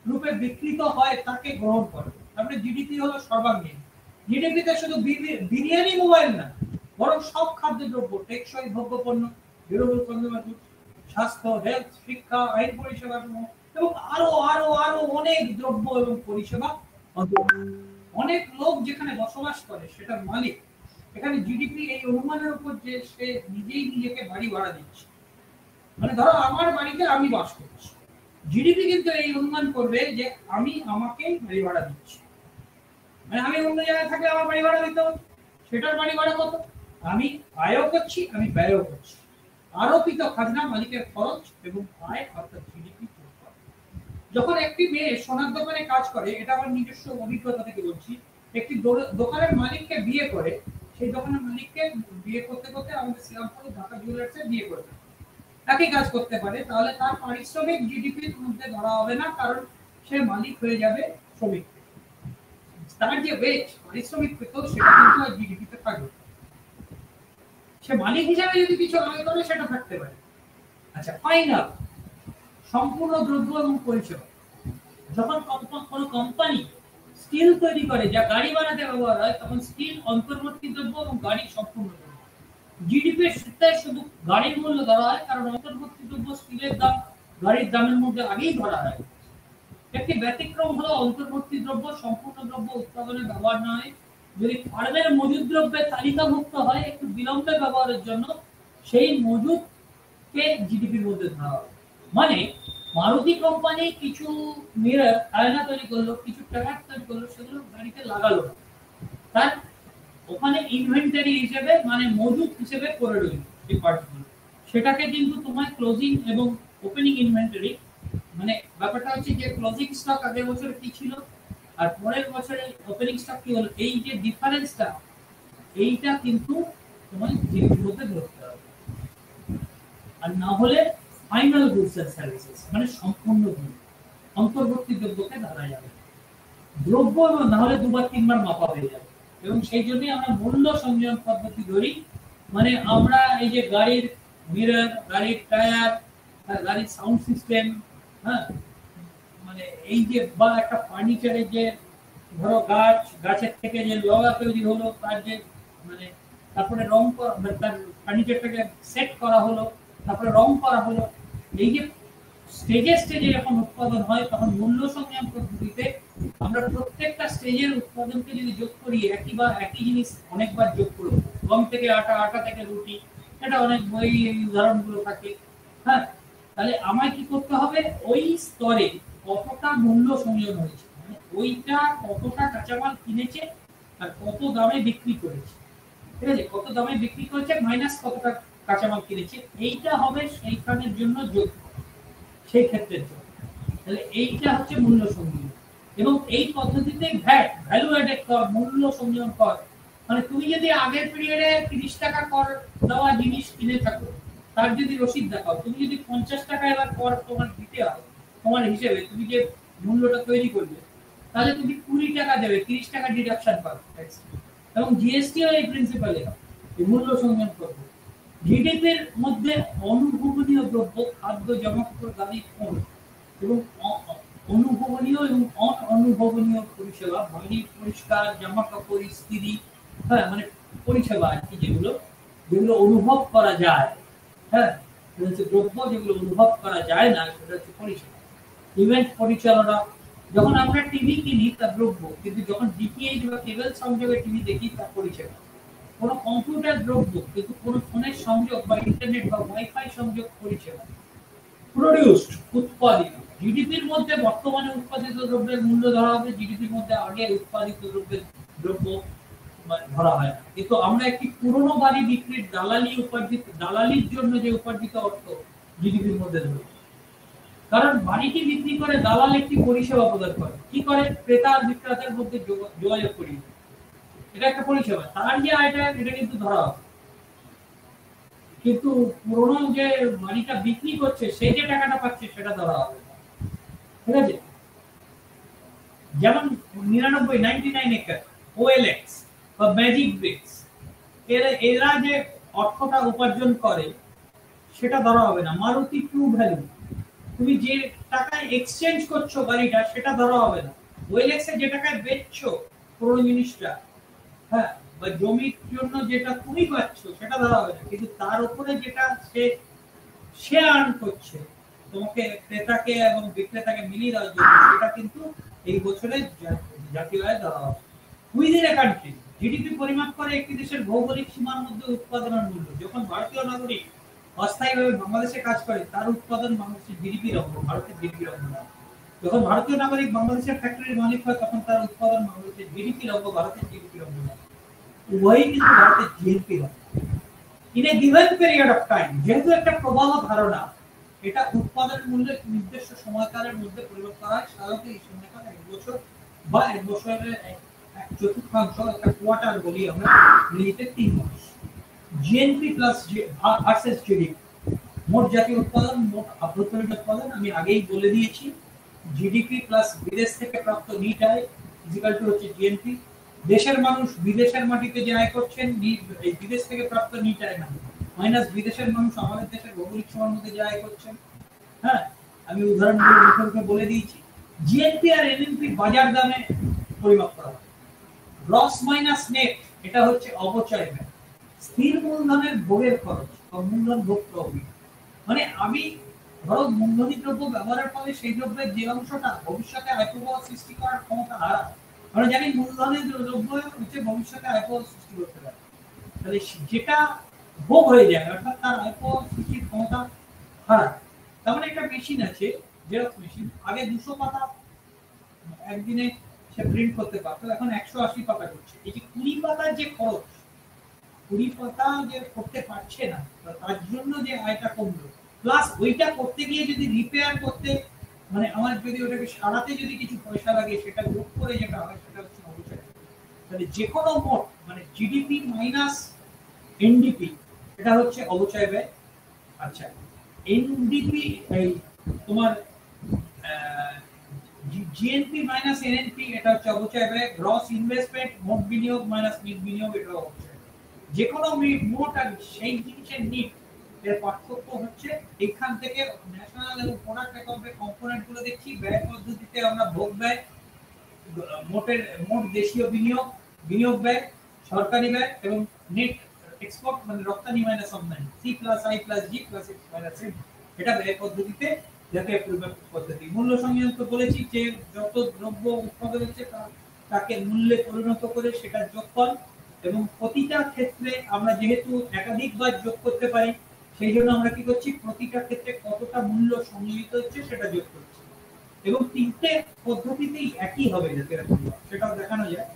রূপে বিক্রিত হয় তাকে গ্রহণ করে। তারপরে জিডিপি হলো সর্বাঙ্গীন। জিডিপিতে শুধু বিরিয়ানি মোবাইল না, বরং সব খাদ্যদ্রব্য, টেকসই ভোগ্যপণ্য, ডিউরেবল কনজিউমার গুডস, স্বাস্থ্য, হেলথ, শিক্ষা, আইন পরিষেবা এবং আরো আরো আরো অনেক দ্রব্য এবং পরিষেবা অন্তর্ভুক্ত। অনেক লোক যেখানে বসবাস করে সেটার মালিক, এখানে জিডিপি এই অনুমানের উপর যে সে নিজেই নিজেকে বাড়ি ভাড়া দিচ্ছে, মানে ধরো আমার বাড়িতে আমি বাস করছি, জিডিপি কিন্তু এই অনুমান করবে যে আমি আমাকেই বাড়ি ভাড়া দিচ্ছি। মানে আমি অন্য জায়গায় থাকলে আমার বাড়ি ভাড়া দিতে হবে, সেটার বাড়ি ভাড়া কত? আমি আয়ও করছি, আমি ব্যয়ও করছি। আরোপিত খাজনা মালিকের খরচ এবং আয় অর্থাৎ জিডিপি। যখন একটি মেয়ে সোনার দোকানে কাজ করে, এটা আমার নিজস্ব অভিজ্ঞতা থেকে বলছি, একটি দোকানের মালিককে বিয়ে করে, সেই দোকানের মালিককে বিয়ে করতে করতে আমাদের শ্রীরামপুর ঢাকা জুয়েলার্সে বিয়ে করবে, একই কাজ করতে পারে, তাহলে তার পারিশ্রমিক জিডিপির মধ্যে ধরা হবে না, কারণ সে মালিক হয়ে যাবে শ্রমিক। তার যে ওয়েজ পারিশ্রমিক পেত সেটা কিন্তু আর জিডিপিতে থাকবে। সে মালিক হিসাবে যদি কিছু আয় করে সেটা থাকতে পারে। আচ্ছা, ফাইনাল সম্পূর্ণ দ্রব্য এবং পরিষেবা। যখন কোনো কোম্পানি স্টিল তৈরি করে যা গাড়ি বানাতে ব্যবহার হয়, তখন স্টিল অন্তর্বর্তী দ্রব্য এবং গাড়ি সম্পূর্ণ দ্রব্য। জিডিপির সূত্রে শুধু গাড়ির মূল্য ধরা হয়, কারণ অন্তর্বর্তী দ্রব্য স্টিলের দাম গাড়ির দামের মধ্যে আগেই ধরা হয়। একটি ব্যতিক্রম হলো অন্তর্বর্তী দ্রব্য সম্পূর্ণ দ্রব্য উৎপাদনে ব্যবহার না হয়, যদি ফার্মের মজুদ দ্রব্যের তালিকাভুক্ত হয় একটু বিলম্বে ব্যবহারের জন্য, সেই মজুদকে জিডিপির মধ্যে ধরা হয়। মানে মারুতি কোম্পানি কিছু মিরর আয়না তৈরি করলো, কিছু ট্রাক তৈরি করলো, সেগুলো গাড়িতে লাগালো না, তার ওখানে ইনভেন্টরি হিসেবে মানে মজুদ হিসেবে করে রইল এই পার্টগুলো, সেটাকে কিন্তু তোমার ক্লোজিং এবং ওপেনিং ইনভেন্টরি, মানে ব্যাপারটা হচ্ছে যে ক্লোজিং স্টক আগের বছরে কি ছিল আর পরের বছরে ওপেনিং স্টক কি হলো, এই যে ডিফারেন্সটা, এইটা কিন্তু তোমার জিডিপির মধ্যে ধরতে হবে। আর না হলে ফাইনাল গুডস এন্ড সার্ভিসেস মানে সম্পূর্ণ দ্রব্য, অন্তর্বর্তী দ্রব্যকে ধরা যাবে। দ্রব্য এবং না হলে দুবার তিনবার মাপা হয়ে যাবে, এবং সেই জন্যই আমরা মূল্য সংযোজন পদ্ধতি ধরি। মানে আমরা এই যে গাড়ির মিরর, গাড়ির টায়ার, গাড়ির সাউন্ড সিস্টেম, হ্যাঁ, মানে এই যে বা একটা ফার্নিচারের যে ধরো গাছের থেকে যে লগা তৈরি হলো, তার যে মানে তারপরে রং করা, মানে তার ফার্নিচারটাকে সেট করা হলো, তারপরে রং করা হলো, এই যে স্টেজে স্টেজে যখন উৎপাদন হয় তখন মূল্য সংযোজন পদ্ধতিতে আমরা প্রত্যেকটা স্টেজের উৎপাদনকে যদি যোগ করি একই জিনিস অনেকবার যোগ করব, গম থেকে আটা, আটা থেকে রুটি, এটা অনেক বই এই উদাহরণগুলো থাকে। হ্যাঁ, তাহলে আমায় কি করতে হবে, ওই স্তরে কতটা মূল্য সংযোজন হয়েছে, মানে ওইটা কতটা কাঁচামাল কিনেছে আর কত দামে বিক্রি করেছে, ঠিক আছে, কত দামে বিক্রি করেছে মাইনাস কতটা কাঁচামাল কিনেছে, এইটা হবে সেইখানের জন্য যোগ, সেই ক্ষেত্রের জন্য। তাহলে এইটা হচ্ছে মূল্য সংযোজন। এবং এই পদ্ধতিতে ভ্যাট, ভ্যালু অ্যাডেড কর, মূল্য সংযোজন কর, মানে তুমি যদি আগের পিরিয়ডে 30 টাকা কর দেওয়া জিনিস কিনে থাকো, তার যদি রসিদ দেখাও, তুমি যদি 50 টাকা এবার কর তোমার দিতে হয়, তোমার হিসেবে তুমি যে মূল্যটা তৈরি করবে, তাহলে তুমি 20 টাকা দেবে, 30 টাকা ডিডাকশন পাবে। এবং জিএসটিও এই প্রিন্সিপালে মূল্য সংযোজন করবে। জিডিপির মধ্যে অনুভবনীয় দ্রব্য, খাদ্য, জামাকাপড়, গাড়ি, ফোন এবং অনুভবনীয় এবং অননুভবনীয় পরিষেবা, বাড়ি পরিষ্কার, জামাকাপড় ইস্ত্রি, হ্যাঁ, মানে পরিষেবা আর কি, যেগুলো যেগুলো অনুভব করা যায়, হ্যাঁ, হচ্ছে দ্রব্য, যেগুলো অনুভব করা যায় না সেটা হচ্ছে পরিষেবা। ইভেন্ট পরিচালনা, যখন আমরা টিভি কিনি তা দ্রব্য, কিন্তু যখন ডিটিএইচ বা কেবল সংযোগে টিভি দেখি তা পরিষেবা। কোনো কম্পিউটার দ্রব্য, কিন্তু কোনো ফোনের সংযোগ বা ইন্টারনেট বা ওয়াইফাই সংযোগ পরিষেবা। প্রোডিউসড, উৎপাদিত, জিডিপির মধ্যে বর্তমানে উৎপাদিত দ্রব্যের মূল্য ধরা হবে, জিডিপির মধ্যে আগে উৎপাদিত দ্রব্য ধরা হয় না। কিন্তু আমরা একটি পুরনো বাড়ি বিক্রির দালালির জন্য যে উপার্জিত অর্থ জিডিপির মধ্যে ধরব, কারণ বাড়িটি বিক্রি করে দালাল একটি পরিষেবা প্রদান করে, কি করে, ক্রেতা আর বিক্রেতার মধ্যে যোগাযোগ করিয়ে, এটা একটা পরিষেবা, তার যে আয়টা এটা কিন্তু ধরা হবে। কিন্তু পুরনো যে বাড়িটা বিক্রি করছে সে যে টাকাটা পাচ্ছে সেটা ধরা হবে, ঠিক আছে। যেমন 99 একর ওএলএক্স বা ম্যাজিক ব্রিক্স, এরা যে অর্থটা উপার্জন করে সেটা ধরা হবে না। মারুতি ট্রু ভ্যালু, তুমি যে টাকায় এক্সচেঞ্জ করছো গাড়িটা সেটা ধরা হবে না। ওএলএক্স এ যে টাকায় বেচছো পুরো জিনিসটা, হ্যাঁ, বা জমির জন্য যেটা তুমি পাচ্ছ সেটা ধরা হবে না, কিন্তু তার উপরে যেটা সে আর্ন করছে তোমাকে, ক্রেতাকে এবং বিক্রেতাকে মিলিয়ে দেওয়ার জন্য, সেটা কিন্তু এই বছরের জাতীয় আয় ধরা হবে। উইদিন এ কান্ট্রি, জিডিপি পরিমাপ করে একটি দেশের ভৌগোলিক সীমার মধ্যে উৎপাদনের মূল্য। যখন ভারতীয় নাগরিক অস্থায়ীভাবে বাংলাদেশে কাজ করে তার উৎপাদন বাংলাদেশের জিডিপির অঙ্গ, ভারতের জিডিপির অঙ্গ না। যখন ভারতীয় নাগরিক বাংলাদেশের ফ্যাক্টরির মালিক হয় তখন তার উৎপাদন বাংলাদেশের জিডিপির অঙ্গ, ভারতের জিডিপির অঙ্গ না। উভয়ই কিন্তু ভারতের জিডিপির অঙ্গ। In a given period of time, যেহেতু একটা প্রবাহ ধারণা, এটা উৎপাদন মূল্যের নির্দিষ্ট সময়কালের মধ্যে পরিবর্তন করা হয়। সাধারণত এই সময়কাল 1 বছর বা 1 বছরের এক চতুর্থাংশ, একটা কোয়ার্টার বলি আমরা, মিলিতে 3 মাস। জিএনপি প্লাস ভার্সেস জিডিপি, মোট জাতীয় উৎপাদন, মোট আভ্যন্তরীণ উৎপাদন, আমি আগেই বলে দিয়েছি। জিডিপি প্লাস বিদেশ থেকে প্রাপ্ত নিট আয় ইকুয়াল টু হচ্ছে জিএনপি। দেশের মানুষ বিদেশের মাটিতে যে আয় করছেন, এই বিদেশ থেকে প্রাপ্ত নিট আয় না, মাইনাস বিদেশের মানুষ আমাদের দেশের ভৌগোলিক সীমার মধ্যে যে আয় করছেন। হ্যাঁ, আমি উদাহরণগুলো বলে দিয়েছি। জিএনপি আর এনএনপি বাজার দামে পরিমাপ করা হয়। গ্রস মাইনাস নেট, এটা হচ্ছে অপচয় ব্যয়। স্থির মূলধনের ভোগের খরচ বা মূলধন ভোগ প্রফিট, মানে আমি ধরো মূলধনী দ্রব্য ব্যবহারের ফলে সেই দ্রব্যের যে অংশটা ভবিষ্যতে আয়প্রবাহ সৃষ্টি করার ক্ষমতা হারায়। আমরা জানি মূলধনের দ্রব্য হচ্ছে ভবিষ্যতে আয়প্রবাহ সৃষ্টি করতে পারে, তাহলে যেটা ভোগ হয়ে যায় অর্থাৎ তার আয়প্রবাহ সৃষ্টির ক্ষমতা হারায়। তার মানে একটা মেশিন আছে, জেরক্স মেশিন, আগে 200 পাতা একদিনে সে প্রিন্ট করতে পারতো, এখন 180 পাতা করছে। এই যে 20 পাতার যে খরচ, 20 পাতা যে করতে পারছে না, তার জন্য যে আয়টা কমলো, প্লাস ওইটা করতে গিয়ে যদি রিপেয়ার করতে, মানে আমার যদি ওটাকে সারাতে যদি কিছু পয়সা লাগে, সেটা যোগ করে যেটা হয় সেটা হচ্ছে অবচয়। তাহলে যে কোনো মোট, মানে জিডিপি মাইনাস এনডিপি, এটা হচ্ছে অবচয় ব্যয়। আচ্ছা, এনডিপি এই তোমার জিএনপি মাইনাস এনএনপি, এটা হচ্ছে অবচয় ব্যয়। গ্রস ইনভেস্টমেন্ট, মোট বিনিয়োগ মাইনাস নিট বিনিয়োগ, এটা অবচয়। যে কোনো মোট আর সেই জিনিসের নিট এর পার্থক্য হচ্ছে এখান থেকে ন্যাশনাল এবং প্রোডাক্ট অ্যাকাউন্টের কম্পোনেন্ট গুলো দেখছি। ব্যয় পদ্ধতিতে আমরা ভোগ ব্যয়, মোট দেশীয় বিনিয়োগ ব্যয়, সরকারি ব্যয় এবং নেট এক্সপোর্ট মানে রপ্তানি মাইনাস আমদানি, C plus I plus G plus X minus M, এটা ব্যয় পদ্ধতিতে জাতীয় পদ্ধতি। মূল্য সংযোজন তো বলেছি যে যত দ্রব্য উৎপাদন হচ্ছে তাকে মূল্যে পরিণত করে সেটা যোগফল, এবং প্রতিটা ক্ষেত্রে আমরা যেহেতু একাধিকবার যোগ করতে পারি সেই জন্য আমরা কি করছি, প্রতিটা ক্ষেত্রে কতটা মূল্য সংযোজিত হচ্ছে সেটা যোগ করছি। এবং তিনটে পদ্ধতিতেই একই হবে যাতে সেটাও দেখানো যায়।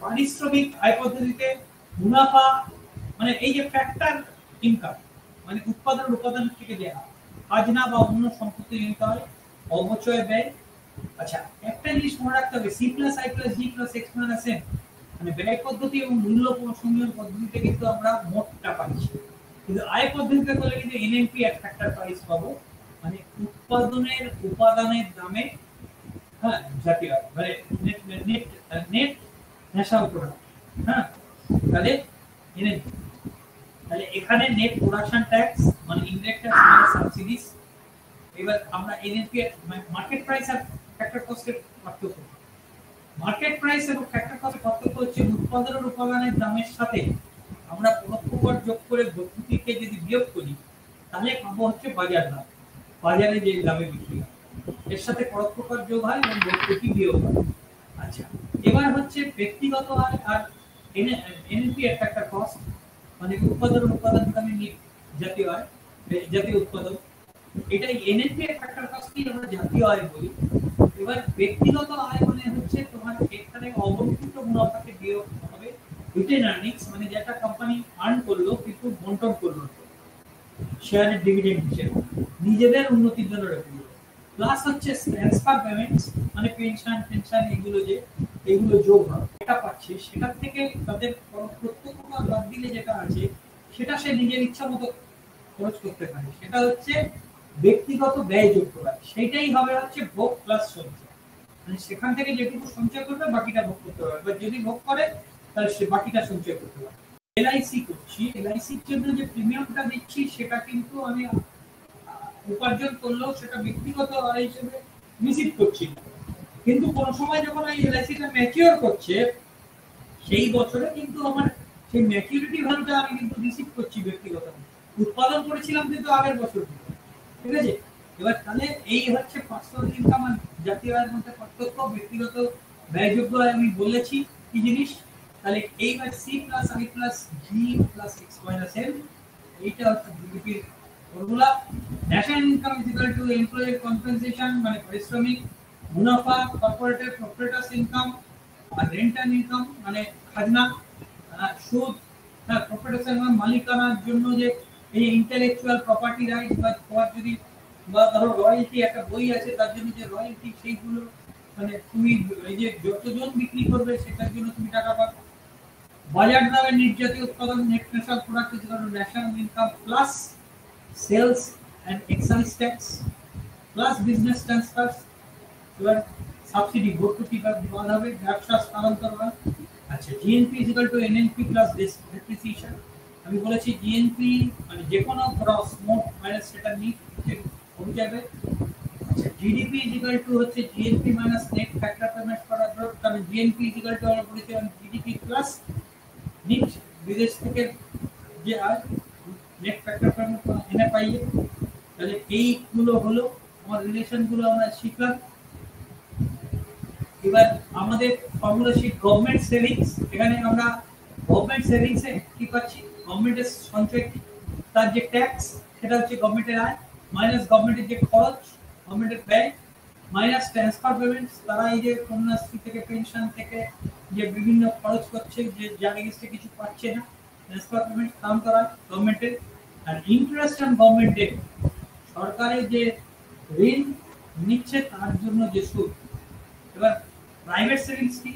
পারিশ্রমিক আয় পদ্ধতিতে মুনাফা মানে এই যে ফ্যাক্টর ইনকাম মানে উৎপাদন থেকে দেয়া খাজনা বা অন্য সম্পত্তি নিতে হয়, অবচয় ব্যয়। আচ্ছা, একটা জিনিস মনে রাখতে হবে, C plus I plus G plus X minus M মানে ব্যয় পদ্ধতি এবং মূল্য সংযোজন পদ্ধতিতে কিন্তু আমরা মোটটা পাচ্ছি, কিন্তু আয় পদ্ধতিতে করলে কিন্তু এনএমপি এক ফ্যাক্টর প্রাইস পাবো, মানে উৎপাদনের উপাদানের দামে হ্যাঁ জাতীয় মানে নেট ন্যাশনাল প্রোডাক্ট। হ্যাঁ, তাহলে এনএমপি, তাহলে এখানে নেট প্রোডাকশন ট্যাক্স মানে ইনডাইরেক্ট ট্যাক্স মানে সাবসিডিজ। এবার আমরা এনএমপি মার্কেট প্রাইস আর ফ্যাক্টর কস্টের পার্থক্য। মার্কেট প্রাইস এবং ফ্যাক্টর কস্টের পার্থক্য হচ্ছে উৎপাদনের উপাদানের দামের সাথে আমরা পরোক্ষ কর যোগ করে ভর্তুকিকে যদি বিয়োগ করি তাহলে পাবো হচ্ছে বাজার দাম, বাজারে যে দামে বিক্রি হয় এর সাথে পরোক্ষ কর যোগ হয় এবং ভর্তুকি বিয়োগ হয়। আচ্ছা, এবার হচ্ছে ব্যক্তিগত আয় আর এনএনপি এর ফ্যাক্টর কস্ট মানে উৎপাদন দামে জাতীয় আয়, জাতীয় উৎপাদন, এটাই এনএনপি এর ফ্যাক্টর কস্টই আমরা জাতীয় আয় বলি। এবার ব্যক্তিগত আয় মানে হচ্ছে তোমার এখানে অবন্টিত মুনাফাকে বিয়োগ হবে রিটেন আর্নিংস মানে যেটা কোম্পানি আর্ন করলো কিন্তু বন্টন করলো শেয়ারের ডিভিডেন্ড হিসেবে নিজেদের উন্নতির জন্য রেখে দিল, প্লাস হচ্ছে ট্রান্সফার পেমেন্টস মানে পেনশন এগুলো যোগ হয় এটা পাচ্ছে, সেটা থেকে তাদের প্রত্যক্ষ বা বাদ দিলে যেটা আছে সেটা সে নিজের ইচ্ছা মতো খরচ করতে পারে, সেটা হচ্ছে ব্যক্তিগত ব্যয় যোগ করা, সেটাই হবে হচ্ছে ভোগ প্লাস সঞ্চয়, মানে সেখান থেকে যেটুকু সঞ্চয় করবে বাকিটা ভোগ করতে পারবে, বা যদি ভোগ করে তাহলে সে বাকিটা সঞ্চয় করতে পারবে। এলআইসি করছি, এলআইসির জন্য যে প্রিমিয়ামটা দিচ্ছি সেটা কিন্তু আমি উপার্জন করলেও সেটা ব্যক্তিগত আয় হিসেবে রিসিভ করছি, কিন্তু কোন সময় যখন এই এলআইসিটা ম্যাচিওর করছে সেই বছরে কিন্তু আমার সেই ম্যাচুরিটি ভ্যালুটা আমি কিন্তু রিসিভ করছি ব্যক্তিগত, উৎপাদন করেছিলাম কিন্তু আগের বছর, ঠিক আছে। এবার তাহলে এই হচ্ছে পার্সোনাল ইনকাম আর জাতীয় আয়ের মধ্যে পার্থক্য। ব্যক্তিগত ব্যয়যোগ্য আমি বলেছি কি জিনিস, তাহলে এইবার C plus I plus G plus X minus M, এইটা হচ্ছে জিডিপির formula. National income is equal to employee compensation মানে পারিশ্রমিক, মুনাফা কর্পোরেটের প্রপার্টাস ইনকাম, আর রেন্টাল ইনকাম মানে খাজনা, সুদ প্রপার্টাস মানে মালিকানার জন্য যে এই ইন্টেলেকচুয়াল প্রপার্টি রাইট বা তোমার যদি বা ধরো রয়্যালটি একটা বই আছে তার জন্য যে রয়্যালটি সেইগুলো মানে তুমি এই যে যতজন বিক্রি করবে সেটার জন্য তুমি টাকা পাবে। বাজার দামে নির্যাতিত উৎপাদন net national product is equal to national income plus sales and excise tax plus business transfer, এবার সাবসিডি ভর্তুকি বা দেওয়া হবে, ব্যবসা স্থানান্তর হয়। আচ্ছা, GNP is equal to NNP plus depreciation, আমি বলেছি জিএনপি মানে যে কোনো গ্রস মোট মাইনাস সেটা নিট কমে যাবে। আচ্ছা, জিডিপি ইজ ইকুয়াল টু হচ্ছে GNP minus net factor payment করা গ্রোথ, তাহলে জিএনপি ইজ ইকুয়াল টু আমরা বলেছিলাম জিডিপি প্লাস নিট বিদেশ থেকে যে আয় নেট ফ্যাক্টর পেমেন্ট এনে পাইয়ে। তাহলে এইগুলো হলো আমার রিলেশন গুলো আমরা শিখলাম। এবার আমাদের ফর্মুলা শিট গভর্নমেন্ট সেভিংস, এখানে আমরা গভর্নমেন্ট সেভিংস এ কি পাচ্ছি, গভর্নমেন্টের সঞ্চয় তার যে ট্যাক্স সেটা হচ্ছে গভর্নমেন্টের আয় মাইনাস গভর্নমেন্টের যে খরচ গভর্নমেন্টের ব্যয় মাইনাস ট্রান্সফার পেমেন্টস, তারা এই যে কন্যাশ্রী থেকে পেনশন থেকে যে বিভিন্ন খরচ করছে যে যার এগেইনস্টে কিছু পাচ্ছে না, ট্রান্সফার পেমেন্ট কাউন্ট করা গভর্নমেন্টের। আর ইন্টারেস্ট অন গভর্নমেন্ট ডেট সরকারের যে ঋণ নিচ্ছে তার জন্য যে সুদ। এবার প্রাইভেট সেভিংস কি,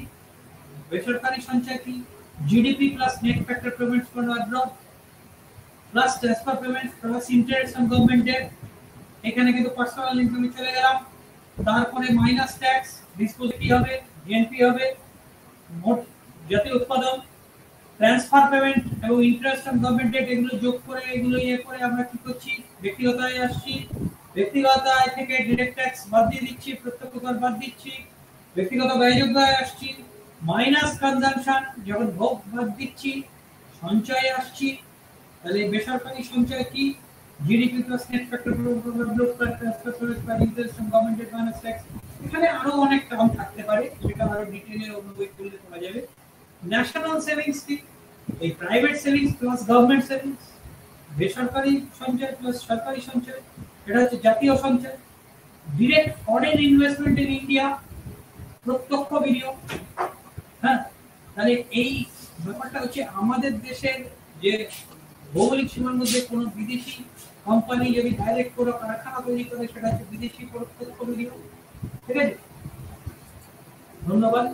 বেসরকারি সঞ্চয় কি, GDP plus net factor payments for abroad plus transfer payments plus interest on government debt, এখানে কিন্তু পার্সোনাল ইনকামে চলে গেলাম, তারপরে মাইনাস ট্যাক্স ডিসপোজিট হবে, জিএনপি হবে, মোট জাতীয় উৎপাদন ট্রান্সফার পেমেন্ট এবং ইন্টারেস্ট অন গভর্নমেন্ট ডেট এগুলো যোগ করে এগুলো করে আমরা কি করছি, ব্যক্তিগত আয় আসছি, ব্যক্তিগত আয় থেকে ডিরেক্ট ট্যাক্স বাদ দিয়ে দিচ্ছি, প্রত্যক্ষ কর বাদ দিচ্ছি, ব্যক্তিগত ব্যয়যোগ্য আয় আসছি, মাইনাস কনজাম্পশন যখন ভোগ বাদ দিচ্ছি, সঞ্চয় আসছি। তাহলে বেসরকারি সঞ্চয় কি, জিডিপি প্লাস নেট ফ্যাক্টর গভর্নমেন্টের মাইনাস ট্যাক্স। এখানে আরো অনেক টার্ম থাকতে পারে, সেটা আরো ডিটেইলে অন্য বই পড়লে পড়া যাবে। ন্যাশনাল সেভিংস কি, এই private savings plus government savings, বেসরকারি সঞ্চয় প্লাস সরকারি সঞ্চয়, এটা হচ্ছে জাতীয় সঞ্চয়। Direct foreign investment in India, প্রত্যক্ষ বিনিয়োগ। হ্যাঁ, তাহলে এই ব্যাপারটা হচ্ছে আমাদের দেশের যে ভৌগোলিক সীমার মধ্যে কোনো বিদেশি কোম্পানি যদি ডাইরেক্ট কোনো কারখানা তৈরি করে, সেটা হচ্ছে বিদেশি প্রত্যক্ষ বিনিয়োগ। ঠিক আছে, ধন্যবাদ।